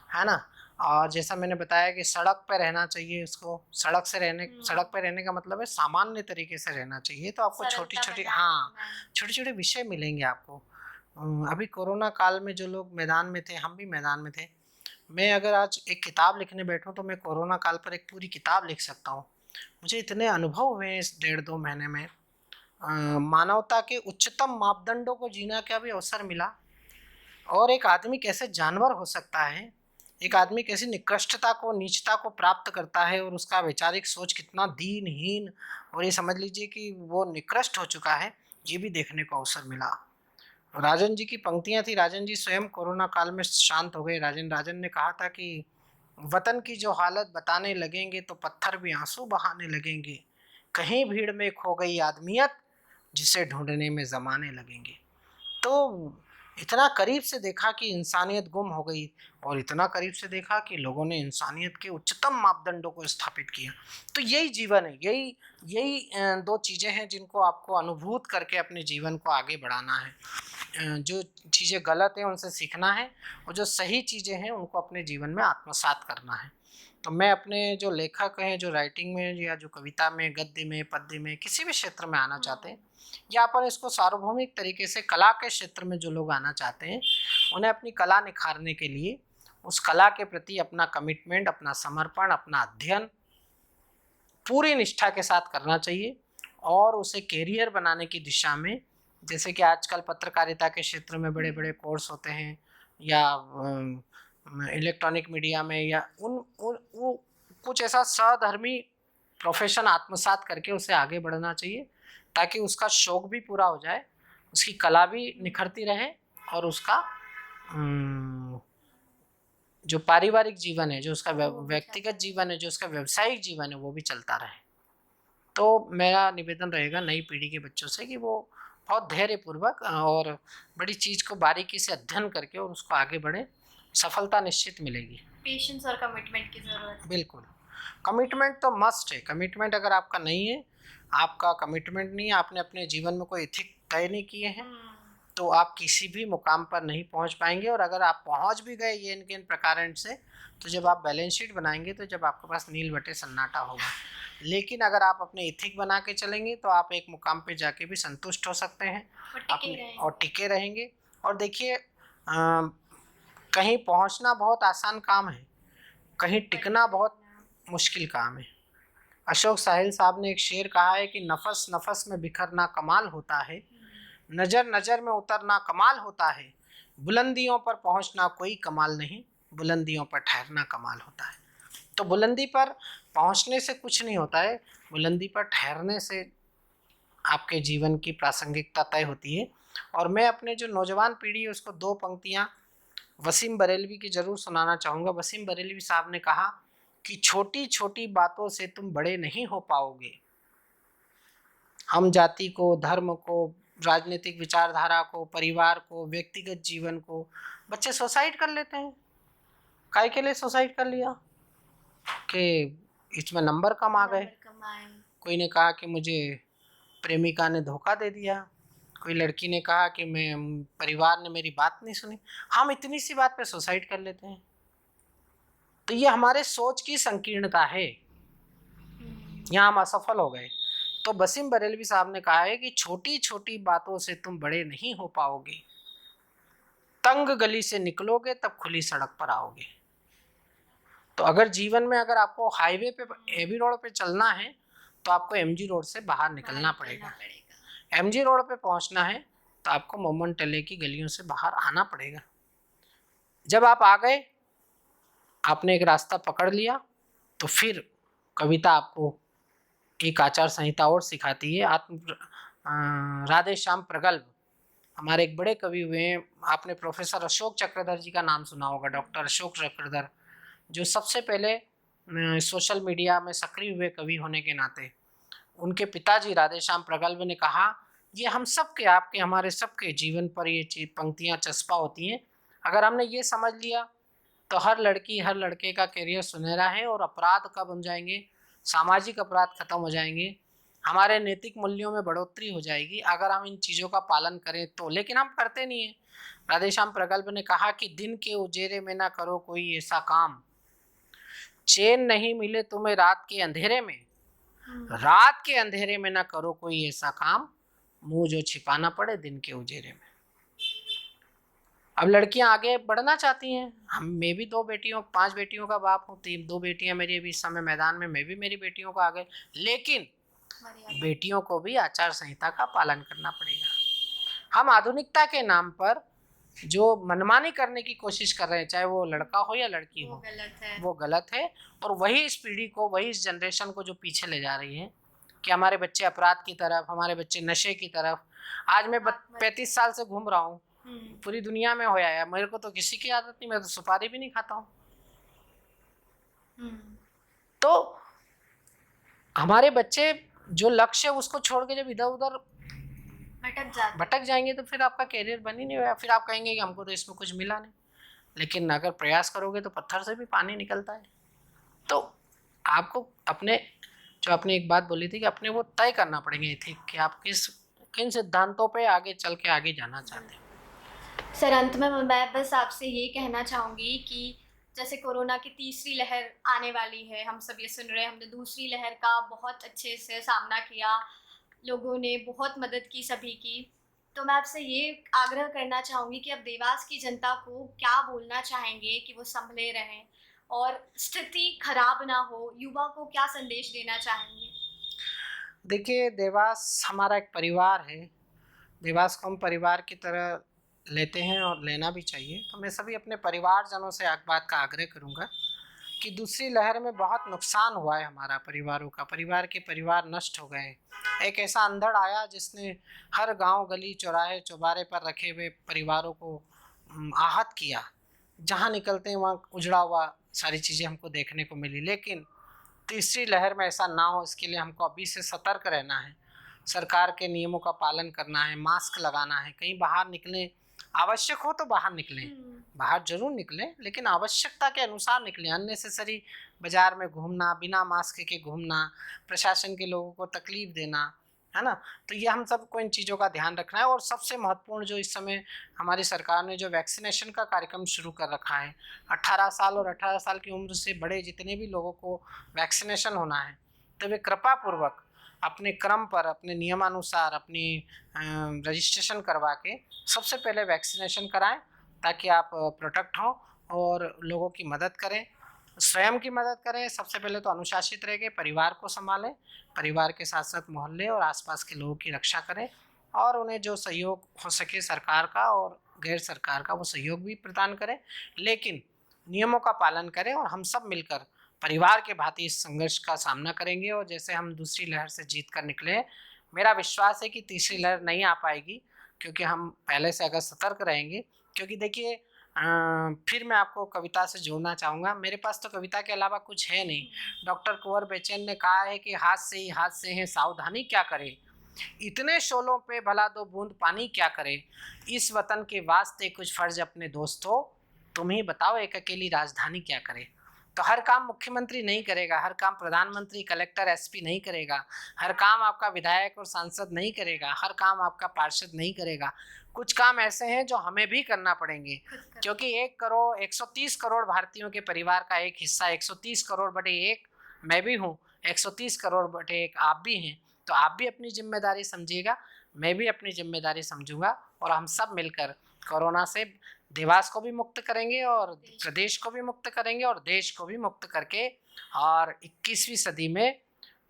है ना? और जैसा मैंने बताया कि सड़क पे रहना चाहिए उसको, सड़क पे रहने का मतलब है सामान्य तरीके से रहना चाहिए, तो आपको
सरलता
छोटी-छोटी
बनाए
हाँ,
रखना है।
छोटे-छोटे विषय मिलेंगे आपको। अभी कोरोना काल में जो लोग मैदान में थे, हम भी मैदान में थे। मैं अगर आज एक किताब लिखने बैठूँ तो मैं कोरोना काल पर एक पूरी किताब लिख सकता हूँ। मुझे इतने अनुभव हुए हैं इस डेढ़ 2 महीने में। मानवता के उच्चतम मापदंडों को जीने का भी अवसर मिला और एक आदमी कैसे जानवर हो सकता है, एक आदमी कैसी निकृष्टता को, नीचता को प्राप्त करता है और उसका वैचारिक सोच कितना दीनहीन और ये समझ लीजिए कि वो निकृष्ट हो चुका है, ये भी देखने को अवसर मिला। राजन जी की पंक्तियां थी, राजन जी स्वयं कोरोना काल में शांत हो गए। राजन ने कहा था कि वतन की जो हालत बताने लगेंगे तो पत्थर भी आंसू बहाने लगेंगे, कहीं भीड़ में खो गई आदमियत जिसे ढूंढने में जमाने लगेंगे। तो इतना करीब से देखा कि इंसानियत गुम हो गई और इतना करीब से देखा कि लोगों ने इंसानियत के उच्चतम मापदंडों को स्थापित किया। तो यही जीवन है, यही यही दो चीज़ें हैं जिनको आपको अनुभूत करके अपने जीवन को आगे बढ़ाना है। जो चीज़ें गलत हैं उनसे सीखना है और जो सही चीज़ें हैं उनको अपने जीवन में आत्मसात करना है। तो मैं अपने जो लेखक हैं, जो राइटिंग में या जो कविता में, गद्य में, पद्य में, किसी भी क्षेत्र में आना चाहते हैं, या अपन इसको सार्वभौमिक तरीके से कला के क्षेत्र में जो लोग आना चाहते हैं, उन्हें अपनी कला निखारने के लिए उस कला के प्रति अपना कमिटमेंट, अपना समर्पण, अपना अध्ययन पूरी निष्ठा के साथ करना चाहिए और उसे कैरियर बनाने की दिशा में, जैसे कि आजकल पत्रकारिता के क्षेत्र में बड़े बड़े कोर्स होते हैं या इलेक्ट्रॉनिक मीडिया में, या वो कुछ ऐसा सधर्मी प्रोफेशन आत्मसात करके उसे आगे बढ़ना चाहिए ताकि उसका शौक भी पूरा हो जाए, उसकी कला भी निखरती रहे और उसका जो पारिवारिक जीवन है, जो उसका व्यक्तिगत जीवन है, जो उसका व्यावसायिक जीवन है, वो भी चलता रहे। तो मेरा निवेदन रहेगा नई पीढ़ी के बच्चों से कि वो बहुत धैर्यपूर्वक और बड़ी चीज़ को बारीकी से अध्ययन करके और उसको आगे बढ़े, सफलता निश्चित मिलेगी।
पेशेंस और कमिटमेंट की ज़रूरत है।
बिल्कुल, कमिटमेंट तो मस्ट है। कमिटमेंट अगर आपका नहीं है, आपका कमिटमेंट नहीं है, आपने अपने जीवन में कोई एथिक तय नहीं किए हैं, तो आप किसी भी मुकाम पर नहीं पहुंच पाएंगे। और अगर आप पहुंच भी गए ये इनके इन प्रकार से, तो जब आप बैलेंस शीट बनाएंगे तो जब आपके पास नील बटे सन्नाटा होगा। लेकिन अगर आप अपने एथिक बना के चलेंगे तो आप एक मुकाम पे जाके भी संतुष्ट हो सकते हैं और टिके रहेंगे। और देखिए, कहीं पहुंचना बहुत आसान काम है, कहीं टिकना बहुत मुश्किल काम है। अशोक साहिल साहब ने एक शेर कहा है कि नफस नफस में बिखरना कमाल होता है, नजर नजर में उतरना कमाल होता है, बुलंदियों पर पहुंचना कोई कमाल नहीं, बुलंदियों पर ठहरना कमाल होता है। तो बुलंदी पर पहुंचने से कुछ नहीं होता है, बुलंदी पर ठहरने से आपके जीवन की प्रासंगिकता तय होती है। और मैं अपने जो नौजवान पीढ़ी है उसको दो पंक्तियां वसीम बरेलवी की जरूर सुनाना चाहूँगा। वसीम बरेलवी साहब ने कहा कि छोटी छोटी बातों से तुम बड़े नहीं हो पाओगे। हम जाति को, धर्म को, राजनीतिक विचारधारा को, परिवार को, व्यक्तिगत जीवन को, बच्चे सुसाइड कर लेते हैं। काय के लिए सुसाइड कर लिया? कि इसमें नंबर कम आ गए। कोई ने कहा कि मुझे प्रेमिका ने धोखा दे दिया, कोई लड़की ने कहा कि मैं परिवार ने मेरी बात नहीं सुनी। हम इतनी सी बात पे सुसाइड कर लेते हैं। तो ये हमारे सोच की संकीर्णता है, यहाँ हम असफल हो गए। तो वसीम बरेलवी साहब ने कहा है कि छोटी छोटी बातों से तुम बड़े नहीं हो पाओगे, तंग गली से निकलोगे तब खुली सड़क पर आओगे। तो अगर जीवन में अगर आपको हाईवे पे, एबी रोड पे चलना है तो आपको एमजी रोड से बाहर निकलना पड़ेगा। एमजी रोड पे पहुंचना है तो आपको मोमन टले की गलियों से बाहर आना पड़ेगा। जब आप आ गए, आपने एक रास्ता पकड़ लिया, तो फिर कविता आपको एक आचार संहिता और सिखाती है। राधे श्याम प्रगल्भ हमारे एक बड़े कवि हुए हैं, आपने प्रोफेसर अशोक चक्रधर जी का नाम सुना होगा, डॉक्टर अशोक चक्रधर, जो सबसे पहले सोशल मीडिया में सक्रिय हुए कवि होने के नाते उनके पिताजी राधेश्याम प्रगल्भ ने कहा, ये हम सबके, आपके, हमारे सबके जीवन पर ये पंक्तियाँ चस्पा होती हैं। अगर हमने ये समझ लिया तो हर लड़की हर लड़के का करियर सुनहरा है और अपराध कब बन जाएंगे, सामाजिक अपराध खत्म हो जाएंगे, हमारे नैतिक मूल्यों में बढ़ोतरी हो जाएगी अगर हम इन चीज़ों का पालन करें तो। लेकिन हम करते नहीं हैं। राधेश्याम प्रगल्भ ने कहा कि दिन के उजेरे में ना करो कोई ऐसा काम, चैन नहीं मिले तुम्हें रात के अंधेरे में, रात के अंधेरे में ना करो कोई ऐसा काम, मुंह जो छिपाना पड़े दिन के उजेरे में। अब लड़कियां आगे बढ़ना चाहती हैं। मैं भी 5 बेटियों का बाप हूँ, 2 बेटियां मेरी अभी इस समय मैदान में, मैं भी मेरी बेटियों को आगे, लेकिन बेटियों को भी आचार संहिता का पालन करना पड़ेगा। हम आधुनिकता के नाम पर जो मनमानी करने की कोशिश कर रहे हैं, चाहे वो लड़का हो या लड़की हो, वो गलत है। और वही इस पीढ़ी को, वही इस जनरेशन को जो पीछे ले जा रही है कि हमारे बच्चे अपराध की तरफ, हमारे बच्चे नशे की तरफ। आज मैं 35 साल से घूम रहा हूँ, पूरी दुनिया में होया है, मेरे को तो किसी की आदत नहीं, मैं तो सुपारी भी नहीं खाता हूँ। तो हमारे बच्चे जो लक्ष्य है उसको छोड़ के जब इधर उधर भटक जाएंगे तो फिर आपका कैरियर बन ही नहीं होगा। फिर आप कहेंगे कि हमको तो इसमें कुछ मिला नहीं। लेकिन अगर प्रयास करोगे तो पत्थर से भी पानी निकलता है। तो आपको अपने, जो आपने एक बात बोली थी कि अपने वो तय करना पड़ेंगे एथिक कि आप किन सिद्धांतों पे आगे चल के आगे जाना चाहते हैं।
सर, अंत में मैं बस आपसे ये कहना चाहूँगी कि जैसे कोरोना की तीसरी लहर आने वाली है, हम सब ये सुन रहे हैं, हमने दूसरी लहर का बहुत अच्छे से सामना किया, लोगों ने बहुत मदद की सभी की। तो मैं आपसे ये आग्रह करना चाहूँगी कि अब देवास की जनता को क्या बोलना चाहेंगे कि वो संभले रहें और स्थिति खराब ना हो, युवा को क्या संदेश देना चाहेंगे?
देखिए, देवास हमारा एक परिवार है। देवास को हम परिवार की तरह लेते हैं और लेना भी चाहिए। तो मैं सभी अपने परिवारजनों से एक बात का आग्रह करूंगा कि दूसरी लहर में बहुत नुकसान हुआ है हमारा परिवारों का, परिवार नष्ट हो गए हैं। एक ऐसा अंधड़ आया जिसने हर गांव, गली, चौराहे, चौबारे पर रखे हुए परिवारों को आहत किया। जहां निकलते हैं वहाँ उजड़ा हुआ सारी चीज़ें हमको देखने को मिली। लेकिन तीसरी लहर में ऐसा ना हो, इसके लिए हमको अभी से सतर्क रहना है, सरकार के नियमों का पालन करना है, मास्क लगाना है, कहीं बाहर निकलें, आवश्यक हो तो बाहर निकलें, बाहर जरूर निकलें लेकिन आवश्यकता के अनुसार निकलें। अननेसेसरी बाजार में घूमना, बिना मास्क के घूमना, प्रशासन के लोगों को तकलीफ देना, है ना। तो ये हम सबको इन चीज़ों का ध्यान रखना है। और सबसे महत्वपूर्ण जो इस समय हमारी सरकार ने जो वैक्सीनेशन का कार्यक्रम शुरू कर रखा है, 18 साल और 18 साल की उम्र से बड़े जितने भी लोगों को वैक्सीनेशन होना है, तो वे कृपापूर्वक अपने क्रम पर, अपने नियमानुसार अपनी रजिस्ट्रेशन करवा के सबसे पहले वैक्सीनेशन कराएं, ताकि आप प्रोटेक्ट हों और लोगों की मदद करें, स्वयं की मदद करें। सबसे पहले तो अनुशासित रह के परिवार को संभालें, परिवार के साथ साथ मोहल्ले और आसपास के लोगों की रक्षा करें, और उन्हें जो सहयोग हो सके सरकार का और गैर सरकार का वो सहयोग भी प्रदान करें। लेकिन नियमों का पालन करें और हम सब मिलकर परिवार के भांति इस संघर्ष का सामना करेंगे। और जैसे हम दूसरी लहर से जीत कर निकले, मेरा विश्वास है कि तीसरी लहर नहीं आ पाएगी, क्योंकि हम पहले से अगर सतर्क रहेंगे। क्योंकि देखिए, फिर मैं आपको कविता से जोड़ना चाहूँगा। मेरे पास तो कविता के अलावा कुछ है नहीं। डॉक्टर कुंवर बेचैन ने कहा है कि हाथ से ही हाथ से हैं सावधानी क्या करे, इतने शोलों पे भला 2 बूंद पानी क्या करे, इस वतन के वास्ते कुछ फर्ज अपने दोस्तों, तुम ही बताओ एक अकेली राजधानी क्या करे। तो हर काम मुख्यमंत्री नहीं करेगा, हर काम प्रधानमंत्री, कलेक्टर, एसपी नहीं करेगा, हर काम आपका विधायक और सांसद नहीं करेगा, हर काम आपका पार्षद नहीं करेगा। कुछ काम ऐसे हैं जो हमें भी करना पड़ेंगे, क्योंकि 130 करोड़ भारतीयों के परिवार का एक हिस्सा, 130 करोड़ बटे 1 मैं भी हूँ, 130 करोड़ बटे 1 आप भी हैं। तो आप भी अपनी जिम्मेदारी समझिएगा, मैं भी अपनी जिम्मेदारी समझूंगा, और हम सब मिलकर कोरोना से देवास को भी मुक्त करेंगे और प्रदेश को भी मुक्त करेंगे और देश को भी मुक्त करके, और 21वीं सदी में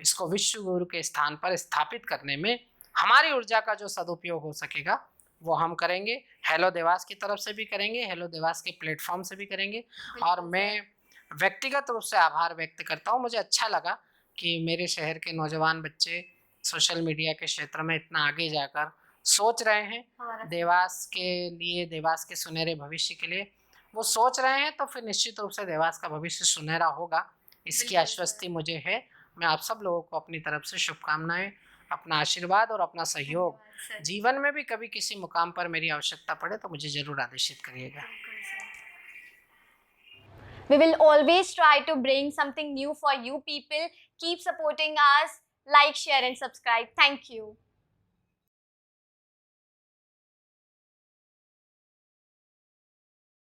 इसको विश्व गुरु के स्थान पर स्थापित करने में हमारी ऊर्जा का जो सदुपयोग हो सकेगा वो हम करेंगे। हेलो देवास की तरफ से भी करेंगे, हेलो देवास के प्लेटफॉर्म से भी करेंगे। और मैं व्यक्तिगत रूप से आभार व्यक्त करता हूँ। मुझे अच्छा लगा कि मेरे शहर के नौजवान बच्चे सोशल मीडिया के क्षेत्र में इतना आगे जाकर सोच रहे हैं देवास के लिए, देवास के सुनहरे भविष्य के लिए वो सोच रहे हैं। तो फिर निश्चित रूप से देवास का भविष्य सुनहरा होगा, इसकी आश्वस्ति मुझे है। मैं आप सब लोगों को अपनी तरफ से शुभकामनाएं, अपना आशीर्वाद और अपना सहयोग,
धन्यवाद सर।
जीवन में भी कभी किसी मुकाम पर मेरी आवश्यकता पड़े तो मुझे ज़रूर आदेशित करिएगा।
बिल्कुल sir. We will always try to bring something new for you people. Keep supporting us. Like, share and subscribe. Thank you.